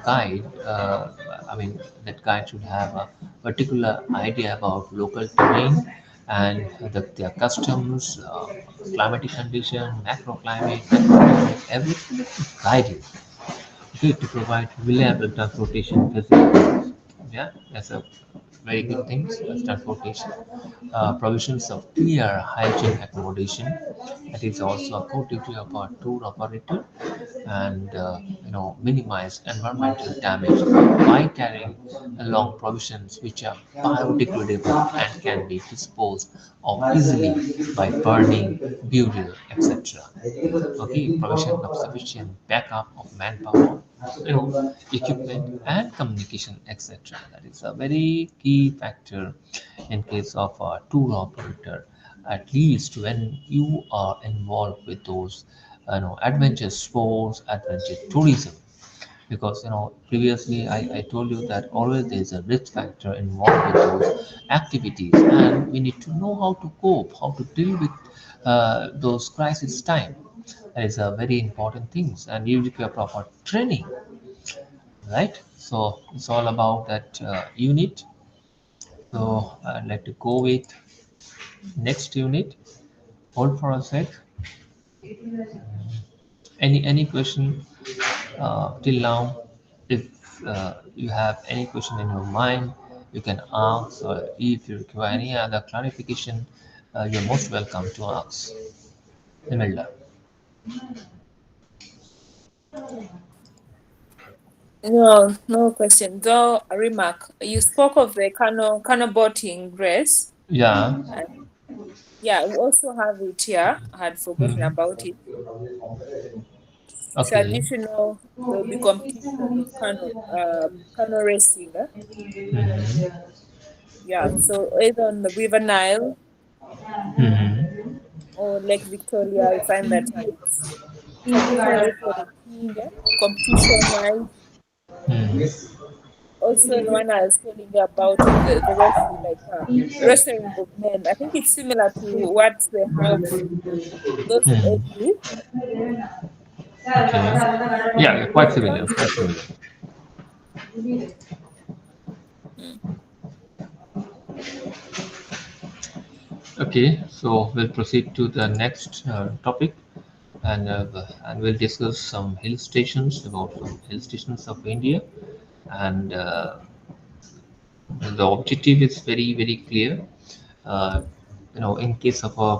guide. I mean, that guide should have a particular idea about local terrain and their customs, climatic condition, macroclimate, microclimate, everything to guide you. Okay, to provide reliable transportation facilities. Yeah, that's a very good thing as transportation. Provisions of clear hygiene accommodation. That is also a core duty of our tour operator, and minimize environmental damage by carrying along provisions which are biodegradable and can be disposed of easily by burning, burial, etc. Okay, provision of sufficient backup of manpower, equipment and communication, etc. That is a very key factor in case of a tour operator, at least when you are involved with those adventure sports, adventure tourism. Because previously I told you that always there is a risk factor involved with those activities, and we need to know how to cope, how to deal with those crisis time. That is a very important things, and you require proper training, right? So it's all about that unit. So I'd like to go with next unit. Hold for a sec. Any question till now? If you have any question in your mind, you can ask, or if you require any other clarification, you're most welcome to ask. Imelda. No, no question. Though, a remark. You spoke of the Kano boating race. Yeah. And yeah, we also have it here. I had forgotten Hmm. about it. Okay. Traditional, there will be competition of canoe racing. Hmm. Yeah, so either on the River Nile Hmm. or Lake Victoria, I find that it's traditional wrestling king, competition wise. Hmm. Also, the one I was telling you about of the wrestling, like wrestling of men. I think it's similar to what they have those in Hmm. Italy. Okay. Yeah, quite Then similar. also Quite similar. mm, Okay, so we'll proceed to the next topic, and we'll discuss some hill stations, about some hill stations of India, and the objective is very clear. Uh, in case of a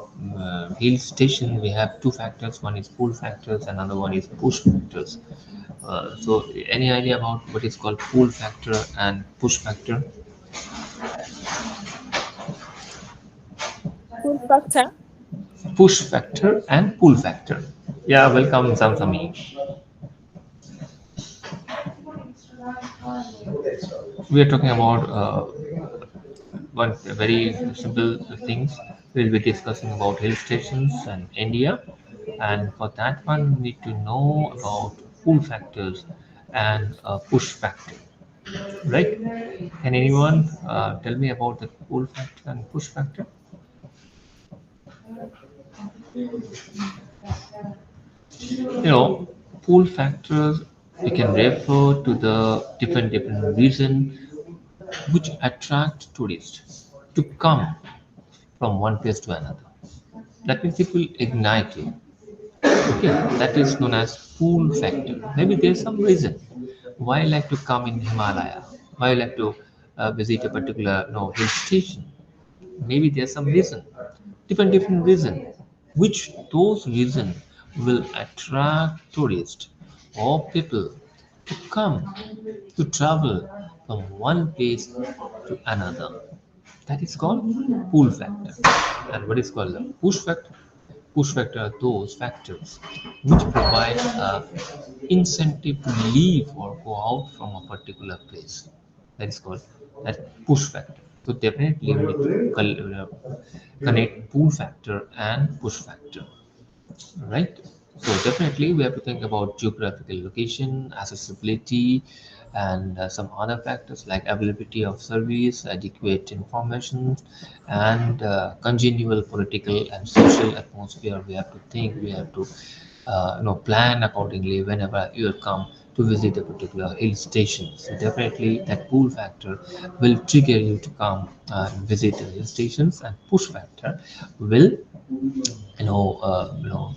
hill station, we have two factors. One is pull factors, another one is push factors. So, any idea about what is called pull factor and push factor? cool factor. Push factor and pull factor. Yeah, welcome, Samsami. We are talking about one very simple things. We'll be discussing about hill stations and India, and for that one, we need to know about pull factors and push factor. Right? Can anyone tell me about the pull factor and push factor? Pull factors, we can refer to the different reason which attract tourists to come from one place to another. That means it will ignite you. Okay, that is known as pull factor. Maybe there's some reason why I like to come in Himalaya, why I like to visit a particular hill station. Maybe there's some reason, different reason, which those reason will attract tourists or people to come to travel from one place to another. That is called pull factor. And what is called the push factor? Push factor are those factors which provide a incentive to leave or go out from a particular place. That is called that push factor. So definitely we need to connect pull factor and push factor, right? So definitely we have to think about geographical location, accessibility, and some other factors like availability of service, adequate information, and congenial political and social atmosphere. We have to think, we have to plan accordingly whenever you come to visit a particular hill station. So definitely that pull factor will trigger you to come and visit the hill stations, and push factor will you know, uh, you know,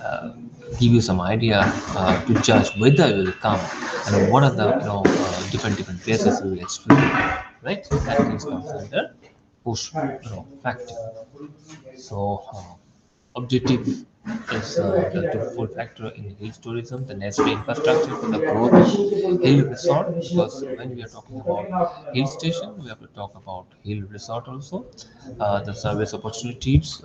uh, give you some idea to judge whether you will come and what are the different places you will explore. Right? So that is considered push factor. So objective is the full factor in hill tourism, the necessary infrastructure for the growth of hill resort. Because when we are talking about hill station, we have to talk about hill resort also. The service opportunities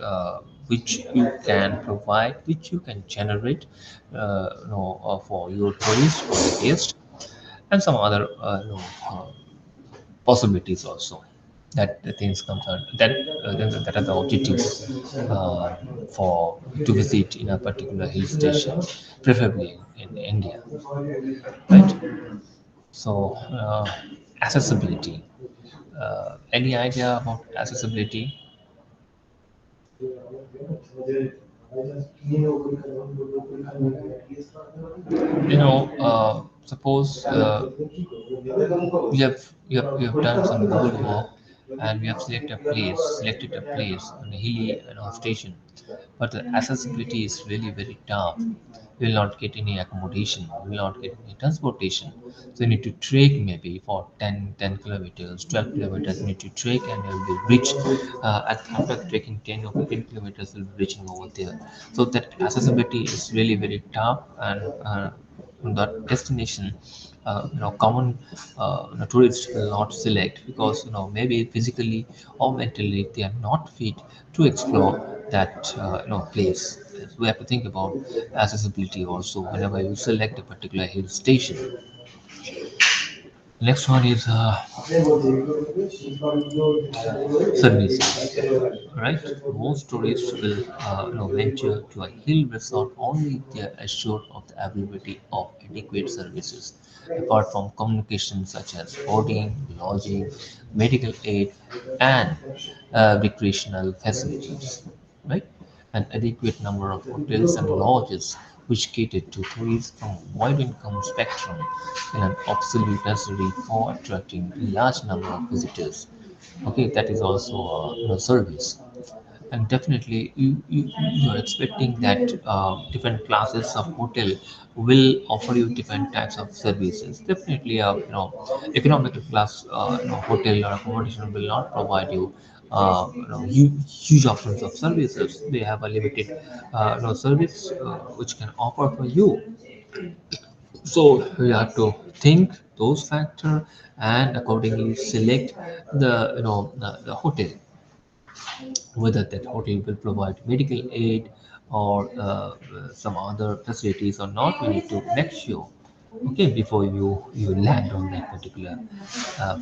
which you can provide, which you can generate, for your tourists, for the guests, and some other possibilities also that the things comes out that are the objectives for to visit in a particular hill station, preferably in India, right? So accessibility. Any idea about accessibility? Suppose you have done some Google work and we have selected a place on a hilly station, but the accessibility is really very tough. You will not get any accommodation, you will not get any transportation. So you need to trek maybe for 10 kilometers, 12 kilometers. You need to trek and you will be reach after trekking 10 or 15 kilometers, you'll be reaching over there. So that accessibility is really very tough, and that destination common tourists will not select because maybe physically or mentally they are not fit to explore that place. So we have to think about accessibility also whenever you select a particular hill station. Next one is services. Right? Most tourists will venture to a hill resort only if they are assured of the availability of adequate services, apart from communications such as boarding, lodging, medical aid, and recreational facilities. Right? An adequate number of hotels and lodges which cater to tourists from wide income spectrum is an absolute necessary for attracting a large number of visitors. Okay, that is also a service. And definitely you are expecting that different classes of hotel will offer you different types of services. Definitely economical class hotel or accommodation will not provide you huge options of services. They have a limited service which can offer for you. So you have to think those factor and accordingly select the hotel, whether that hotel will provide medical aid or some other facilities or not. We need to make sure, okay, before you land on that particular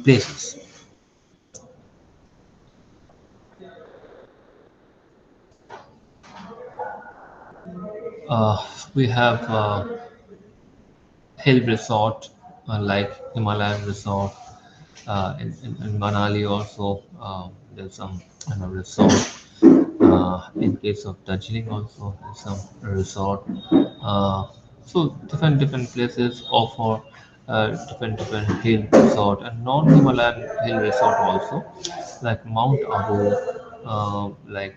places. We have hill resort like Himalayan resort in Manali also. There's some resort. In case of Darjeeling also, there's some resort. Uh, so different places offer different hill resort and non-Himalayan hill resort also, like Mount Abu, like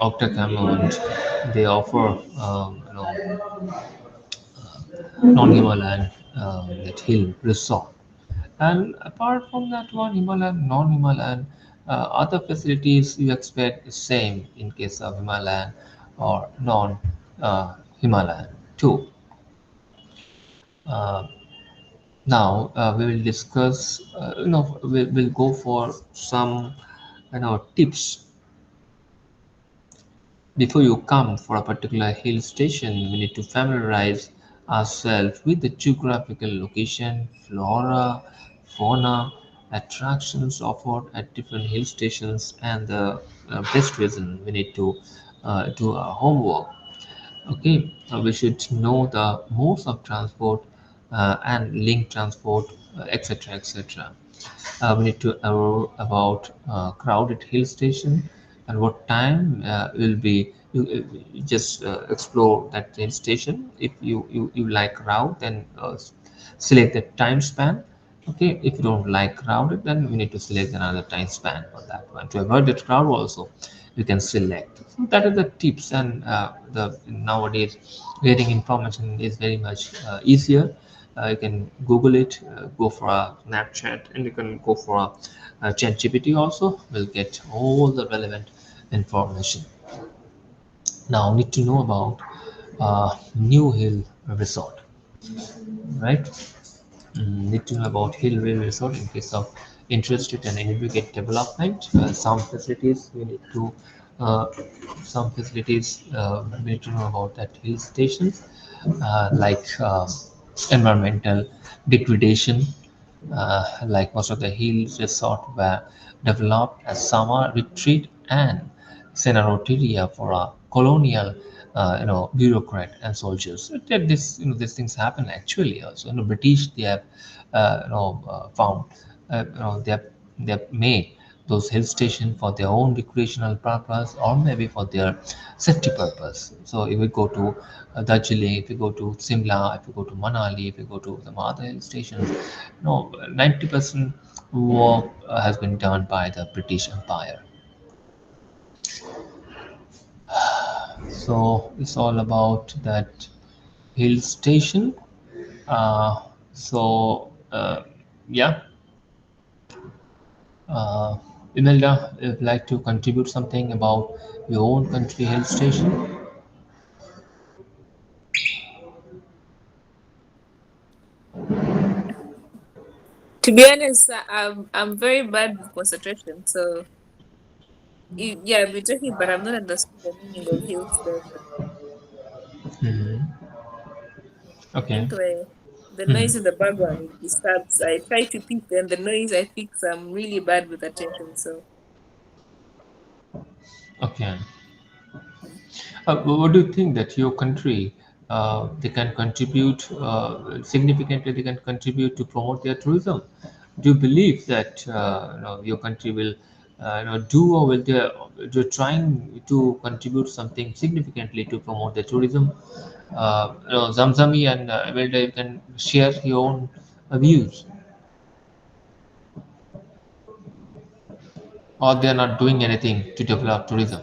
Octa Cameron. They offer non-Himalayan that hill resort. And apart from that one, Himalayan, non-Himalayan, other facilities you expect the same in case of Himalayan or non-Himalayan too. Uh, Now we will discuss. We'll go for some tips before you come for a particular hill station. We need to familiarize ourselves with the geographical location, flora, fauna, attractions offered at different hill stations, and the best reason we need to do our homework. Okay, we should know the modes of transport and link transport, etc. etc. We need to know about crowded hill station and what time will be. You just explore that hill station. If you like crowd, then select the time span. Okay, if you don't like crowded, then we need to select another time span for that one. To avoid the crowd also, you can select. So that are the tips, and the nowadays getting information is very much easier. You can Google it, go for a Snapchat, and you can go for a Chat GPT also. Will get all the relevant information. Now, need to know about New Hill Resort, right? Need to know about Hillville Resort in case of interested and immediate development. Uh, some facilities we need to know about that hill stations, like environmental degradation, like most of the hills resort were developed as summer retreat and sanatorium for a colonial bureaucrat and soldiers. That these things happen actually also. British, they have found they have made those hill stations for their own recreational purpose or maybe for their safety purpose. So if we go to Darjeeling, if we go to Simla, if we go to Manali, if we go to some other hill stations, 90% work has been done by the British Empire. So it's all about that hill station. So yeah, uh, Imelda, if you'd like to contribute something about your own country hill station. To be honest, I'm very bad with concentration. So yeah, we're talking, but I'm not understanding the meaning of hill station. Mhm. I Okay. think the Mhm. noise in the background it disturbs. I try to pick and the noise I fix. I'm really bad with attention. So Okay. What do you think that your country they can contribute significantly? They can contribute to promote their tourism. Do you believe that your country will do or will they're trying to contribute something significantly to promote the tourism? Zamzami and Imelda, you can share your own views, or they're not doing anything to develop tourism.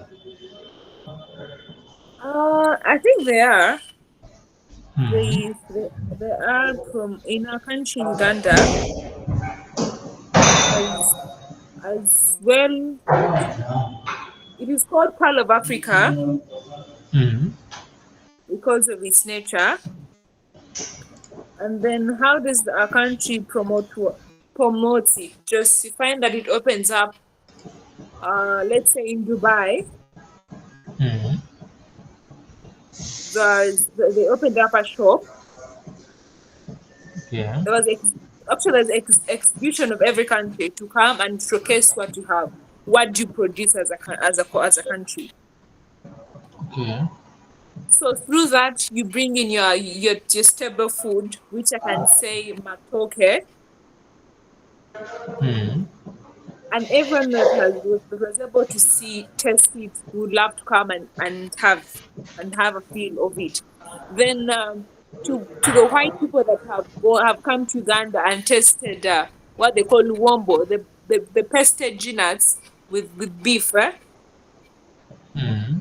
I think they are. Hmm. They are from in our country, Uganda, as as well. It is called Pearl of Africa Hmm. because of its nature. And then, how does our country promotes it? Just you find that it opens up. Let's say in Dubai, Hmm. they opened up a shop. Yeah. There was actually there's exhibition of every country to come and showcase what you have, what do you produce as a country. Okay. So through that, you bring in your stable food, which I can say matoke, Hmm. and everyone that was able to see taste it would love to come and have a feel of it. Then to the white people that have come to Uganda and tasted what they call wombo, the pasted nuts with beef. Hmm.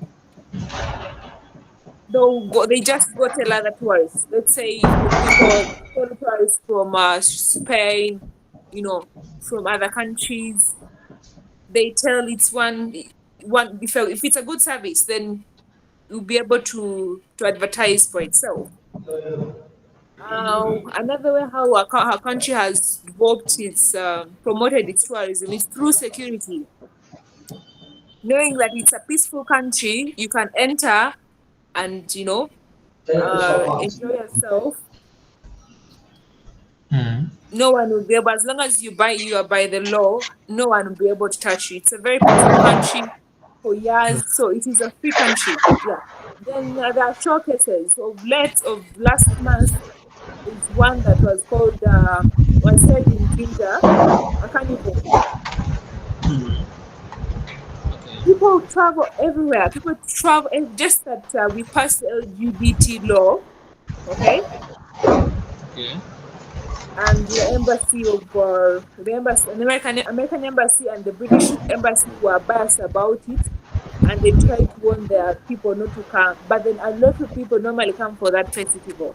They just go tell other tourists. Let's say people tourists from Spain, you know, from other countries. They tell it's one if it's a good service, then you'll be able to advertise for itself. Another way how our country has developed its promoted its tourism is through security. Knowing that it's a peaceful country, you can enter and enjoy yourself. Hmm. No one will be able, as long as you are by the law, no one will be able to touch you. It's a very peaceful country for years, so it is a free country. Yeah. Then there are showcases of last month is one that was held in Jinja, a carnival. Okay. People travel everywhere. People travel just that we passed the LGBT law, okay, Okay. and the American embassy and the British embassy were biased about it, and they tried to warn their people not to come. But then a lot of people normally come for that festival.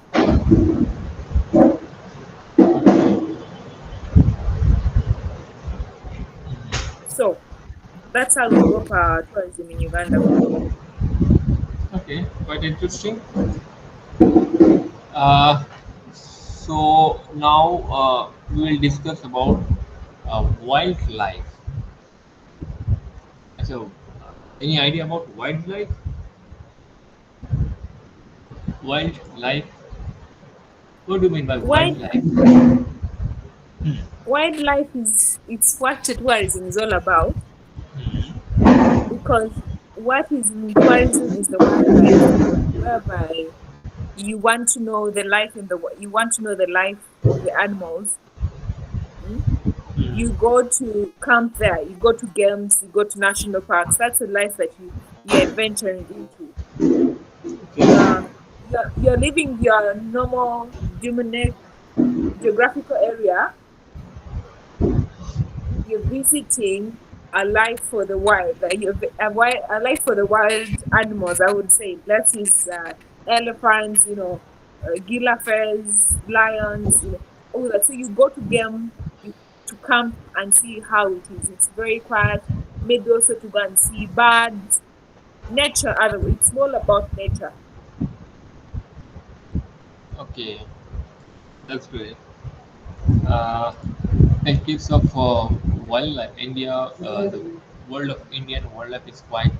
So that's how we develop our tourism in Uganda for me. Okay. Quite interesting. Uh, so now we will discuss about wildlife. So, any idea about wildlife? Wildlife. What do you mean by Wild wildlife? Wildlife is it's what tourism is all about, because what is in tourism is the wildlife, whereby you want to know the life of the animals. Mm? You go to camp there, you go to games, you go to national parks. That's the life that you're venturing into. Okay. You're leaving your normal geographical area. You're visiting a life for the wild, like a life for the wild animals. I would say that is elephants, giraffes, lions, all that. So you go to game, to camp and see how it is. It's very quiet. Maybe also to go and see birds, nature. It's all about nature. Okay, that's great. Uh, in case of wildlife, India, the world of Indian wildlife is quite,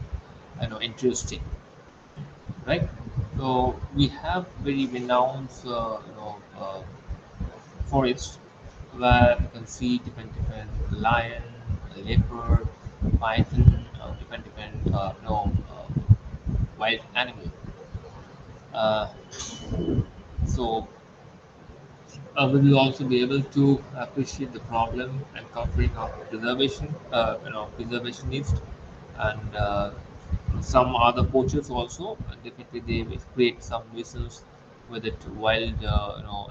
interesting, right? So we have very renowned, forests where you can see different lion, leopard, python, different wild animal. Uh, so we will also be able to appreciate the problem and covering of preservation needs, and some other poachers also definitely they will create some nuisance with it wild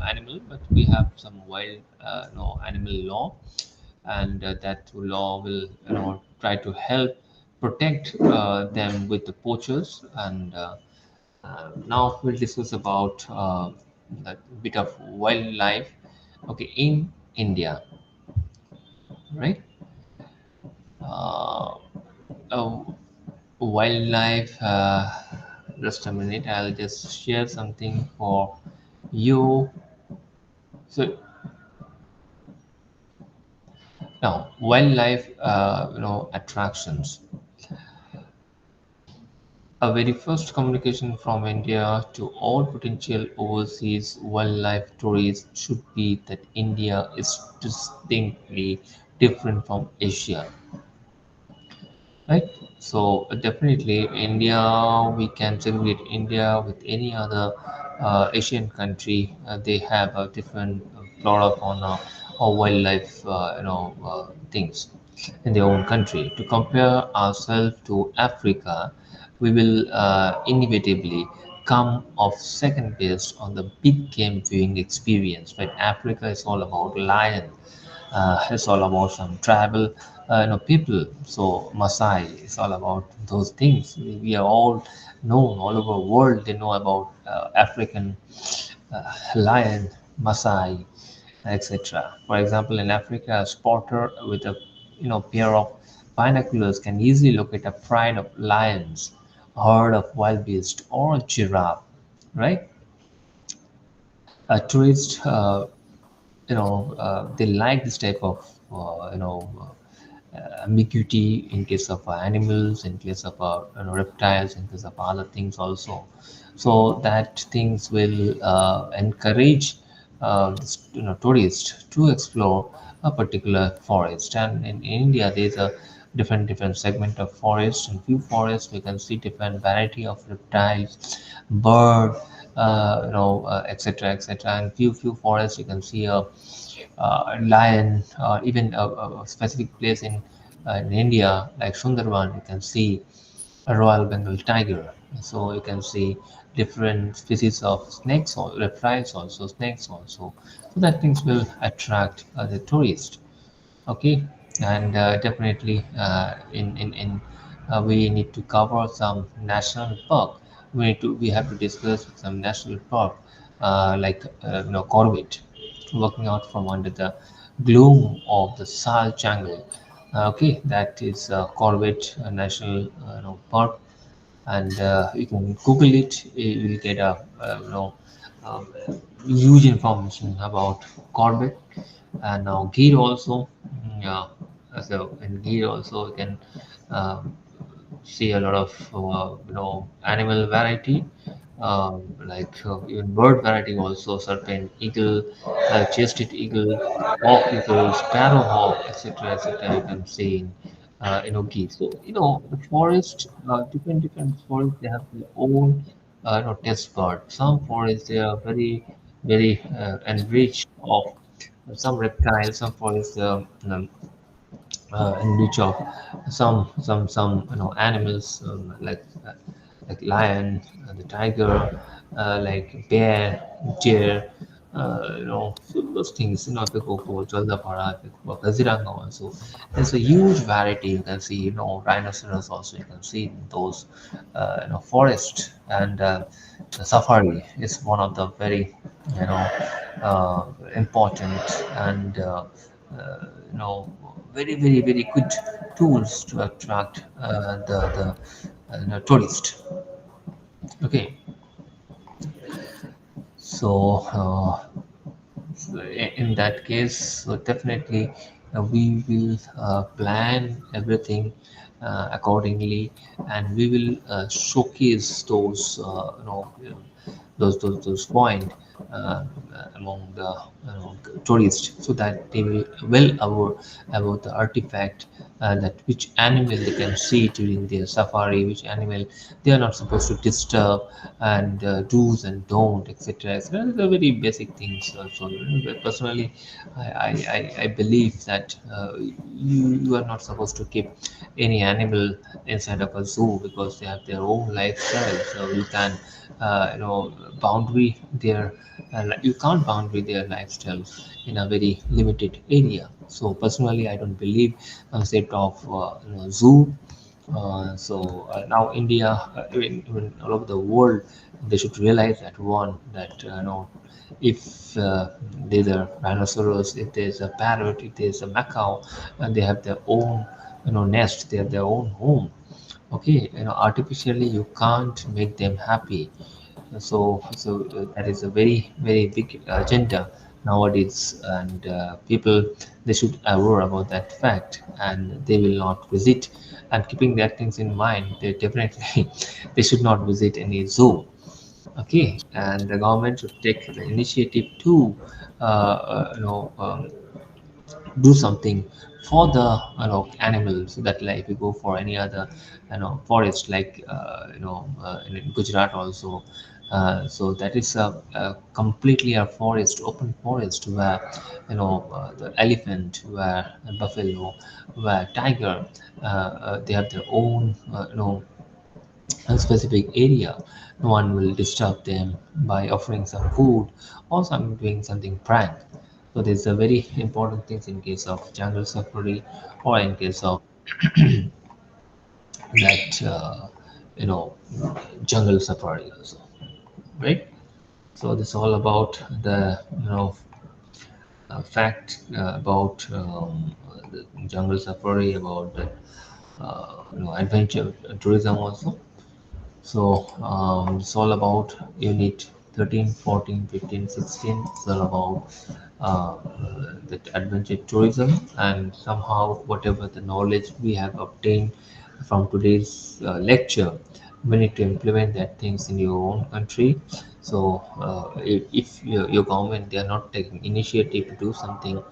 animal, but we have some wild animal law, and that law will try to help protect them with the poachers, and now we'll discuss about a bit of wildlife. Okay, in India, right? Uh, uh, Wildlife. Just a minute. I'll just share something for you. So now, wildlife. Attractions. A very first communication from India to all potential overseas wildlife tourists should be that India is distinctly different from Asia, right? So definitely, India, we can segregate India with any other Asian country. They have a different flora, fauna, or wildlife, things in their own country. To compare ourselves to Africa, we will inevitably come off second best on the big game viewing experience. Right? Africa is all about lion, it's all about some tribal people. So Masai is all about those things. We are all known all over the world. They know about African lion, Masai, etc. For example, in Africa, a spotter with a pair of binoculars can easily locate a pride of lions, a herd of wild beasts, or a giraffe. Right? A tourist they like this type of ambiguity in case of animals, in case of reptiles, in case of other things also, so that things will encourage tourists to explore a particular forest. And in India there's a different segment of forest. In few forests we can see different variety of reptiles, bird, etc., etc. And few forests you can see a lion, or even a specific place in India like Sundarban, you can see a Royal Bengal tiger. So you can see different species of snakes or reptiles also, snakes also. So that things will attract the tourist. Okay, and definitely we need to cover some national park. We have to discuss some national park like Corbett, working out from under the gloom of the Sal jungle. Okay, that is Corbett National Park, and you can Google it. You will get a um, huge information about Corbett, and now Gear also. Yeah, so in Gear also you can see a lot of animal variety, like even bird variety also. Certain eagle, chested eagle, hawk eagle, sparrow hawk, etc., etc. You can see in geese. So the forest, different forests, they have their own test bird. Some forests they are very enriched of some reptiles, some forest enrich of some animals like lion, the tiger, like bear, deer, so those things. If you go for Jaldapara, if you go for Kaziranga also, there's a huge variety. You can see, rhinoceros also. You can see in those, forest and the safari is one of the very, you know, important and you know very good tools to attract the tourist. Okay, so in that case, so definitely we will plan everything accordingly, and we will showcase those those point uh, among the tourists, so that they will well aware about the artifact, that which animal they can see during their safari, which animal they are not supposed to disturb, and do's and don't, etc. etc. The very basic things. So but personally, I believe that you are not supposed to keep any animal inside of a zoo, because they have their own lifestyle. So you can boundary their you can't boundary their lifestyle in a very limited area. So personally, I don't believe concept of zoo. Now India, even all over the world, they should realize that one, that if there's a rhinoceros, if there's a parrot, if there's a macaw, and they have their own nest, they have their own home. Okay, artificially you can't make them happy. So that is a very big agenda nowadays, and people, they should aware about that fact, and they will not visit. And keeping that things in mind, they definitely they should not visit any zoo. Okay, and the government should take the initiative to do something for the animals, so that like if you go for any other forest, like in Gujarat also. So that is a completely a forest, open forest, where the elephant, where buffalo, where tiger, they have their own a specific area. No one will disturb them by offering some food or some doing something prank. So there's a very important things in case of jungle safari, or in case of that jungle safari also, right? So this is all about the fact about the jungle safari, about the adventure tourism also. So it's all about unit 13, 14, 15, 16. It's all about that adventure tourism, and somehow whatever the knowledge we have obtained from today's lecture, we need to implement that things in your own country. So if your government, they are not taking initiative to do something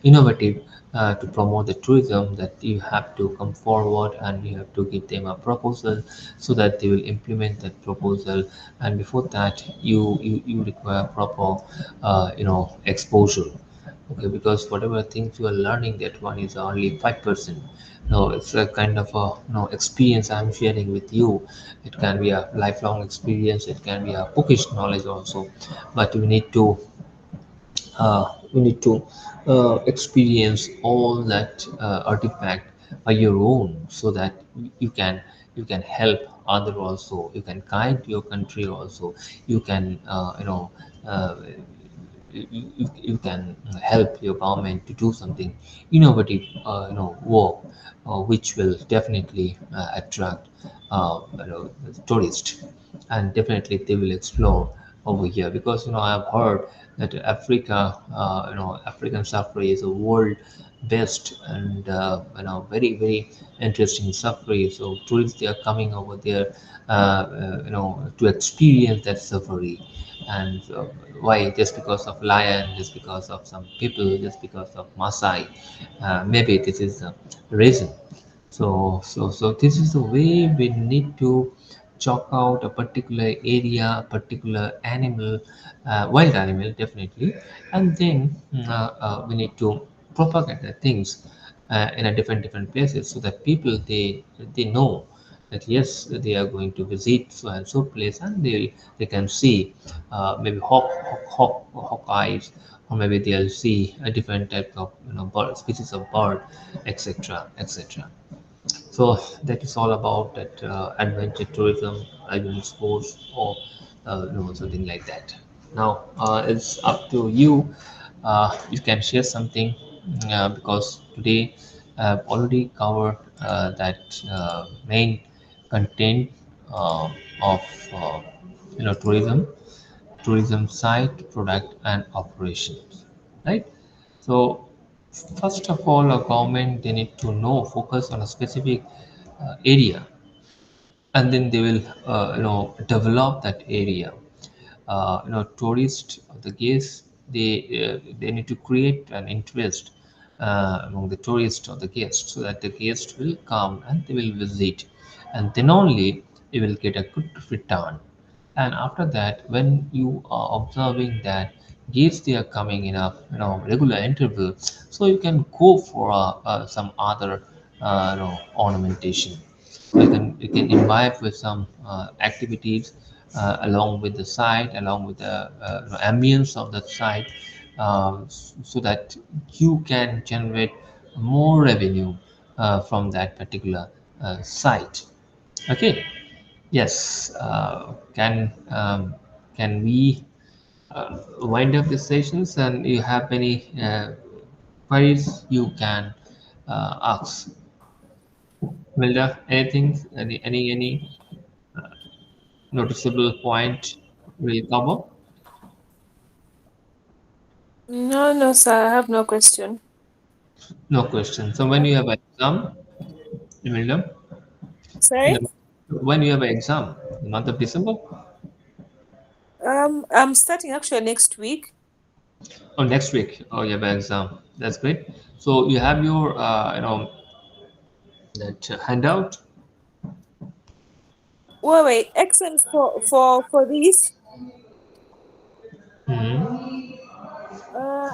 innovative to promote the tourism, that you have to come forward and you have to give them a proposal, so that they will implement that proposal. And before that, you require proper exposure. Okay, because whatever things you are learning, that one is only 5%. No, it's a kind of a experience I'm sharing with you. It can be a lifelong experience, it can be a bookish knowledge also, but you need to experience all that artifact by your own, so that you can help other also, you can guide your country also, you can uh, you can help your government to do something innovative work, which will definitely attract tourists, and definitely they will explore over here. Because I've heard that African safari is a world best, and very interesting safari. So tourists, they are coming over there to experience that safari. And why? Just because of lion, just because of some people, just because of Maasai? Maybe this is the reason. So this is the way we need to chalk out a particular area, a particular animal, wild animal definitely, and then we need to propagate the things in a different places so that people they know that yes they are going to visit so and so place and they can see maybe hawk eyes, or maybe they'll see a different type of bird species of bird, etc etc. So that is all about that adventure tourism, adventure sports, or something like that. Now it's up to you. You can share something because today I've already covered that main content of tourism, tourism site, product, and operations, right? So first of all, a government they need to know focus on a specific area, and then they will develop that area. Tourists or the guests they need to create an interest among the tourists or the guests so that the guests will come and they will visit, and then only they will get a good return. And after that, when you are observing that guests they are coming in a regular interval, so you can go for some other ornamentation. You can imbibe with some activities along with the site, along with the ambience of the site, so that you can generate more revenue from that particular site. Okay. Yes. Can we wind up the sessions? And you have any queries you can ask. Milda, anything, any noticeable point we'll cover? No, no, sir. I have no question. No question. So when you have an exam, Milda, in Sorry? the, when you have an exam, the month of December, I'm starting actually next week. or next week, oh you have an exam. That's great. So you have your that handout. Wait. Exams for this. Hmm.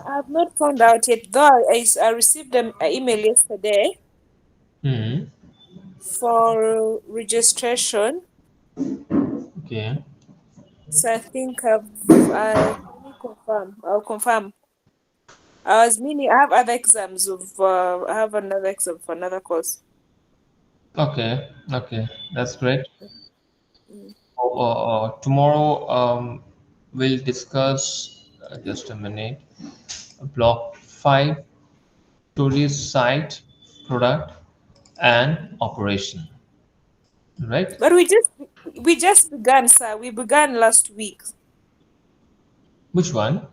I've not found out yet. Though I received an email yesterday Hmm. for registration. Okay. So I think let me confirm. I'll confirm. I was meaning I have other exams of I have another exam for another course. Okay. Okay. That's great. Mm. Tomorrow we'll discuss just a minute. Block 5, tourist site, product, and operation. Right? But we just began, sir. We began last week. Which one?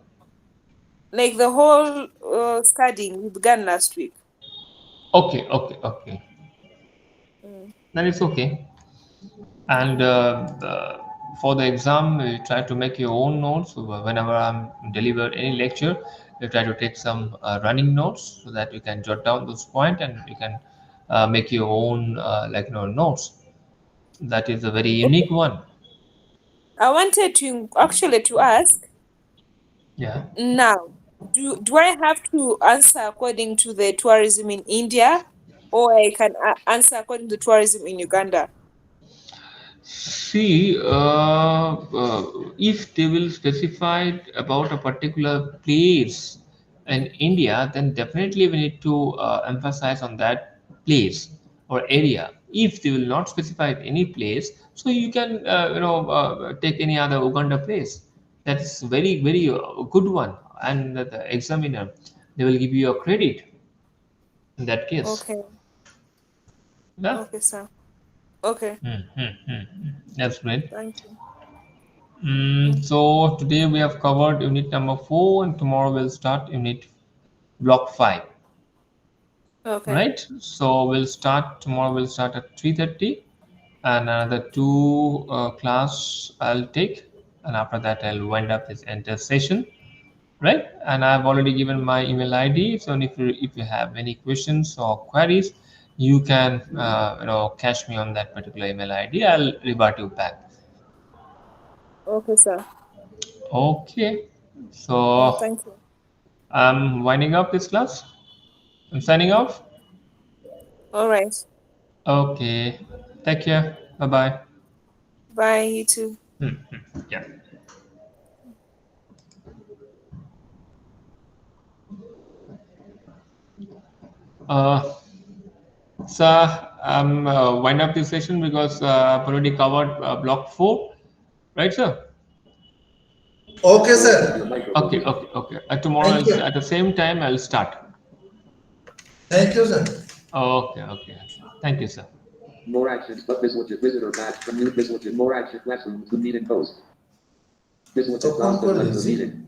Like the whole studying, we began last week. Okay. Okay. Okay. Mm. Then it's okay. And Okay. for the exam, you try to make your own notes. So whenever I'm delivered any lecture, you try to take some running notes so that you can jot down those points and you can make your own notes. That is a very Okay. unique one. I wanted to actually to ask Yeah. now. Do I have to answer according to the tourism in India, or I can answer according to tourism in Uganda? See, if they will specify about a particular place in India, then definitely we need to emphasize on that place or area. If they will not specify any place, so you can take any other Uganda place. That's very good one, and the examiner they will give you a credit in that case. Okay. Yeah. Okay, sir. Okay. That's great. Thank you. Mm. So today we have covered unit number 4 and tomorrow we'll start unit block 5, Okay. right? So we'll start at 3:30 and another two class I'll take, and after that I'll wind up this entire session, right? And I've already given my email ID, so if you have any questions or queries you can catch me on that particular email ID. I'll revert you back. Okay, sir. Okay. So Thank you. I'm winding up this class. I'm signing off. All right. Okay. Take care. Bye bye. Bye, you too. Yeah. Uh, so I'm wind up this session because I've already covered block 4, right, sir? Okay, sir. Okay, okay, okay. Tomorrow Thank you. at the same time I'll start. Thank you, sir. Okay, okay. Thank you, sir. More actions, but visitor badge from new visitor. More action classroom to meeting post. Visitor So, class कौन the easy? meeting.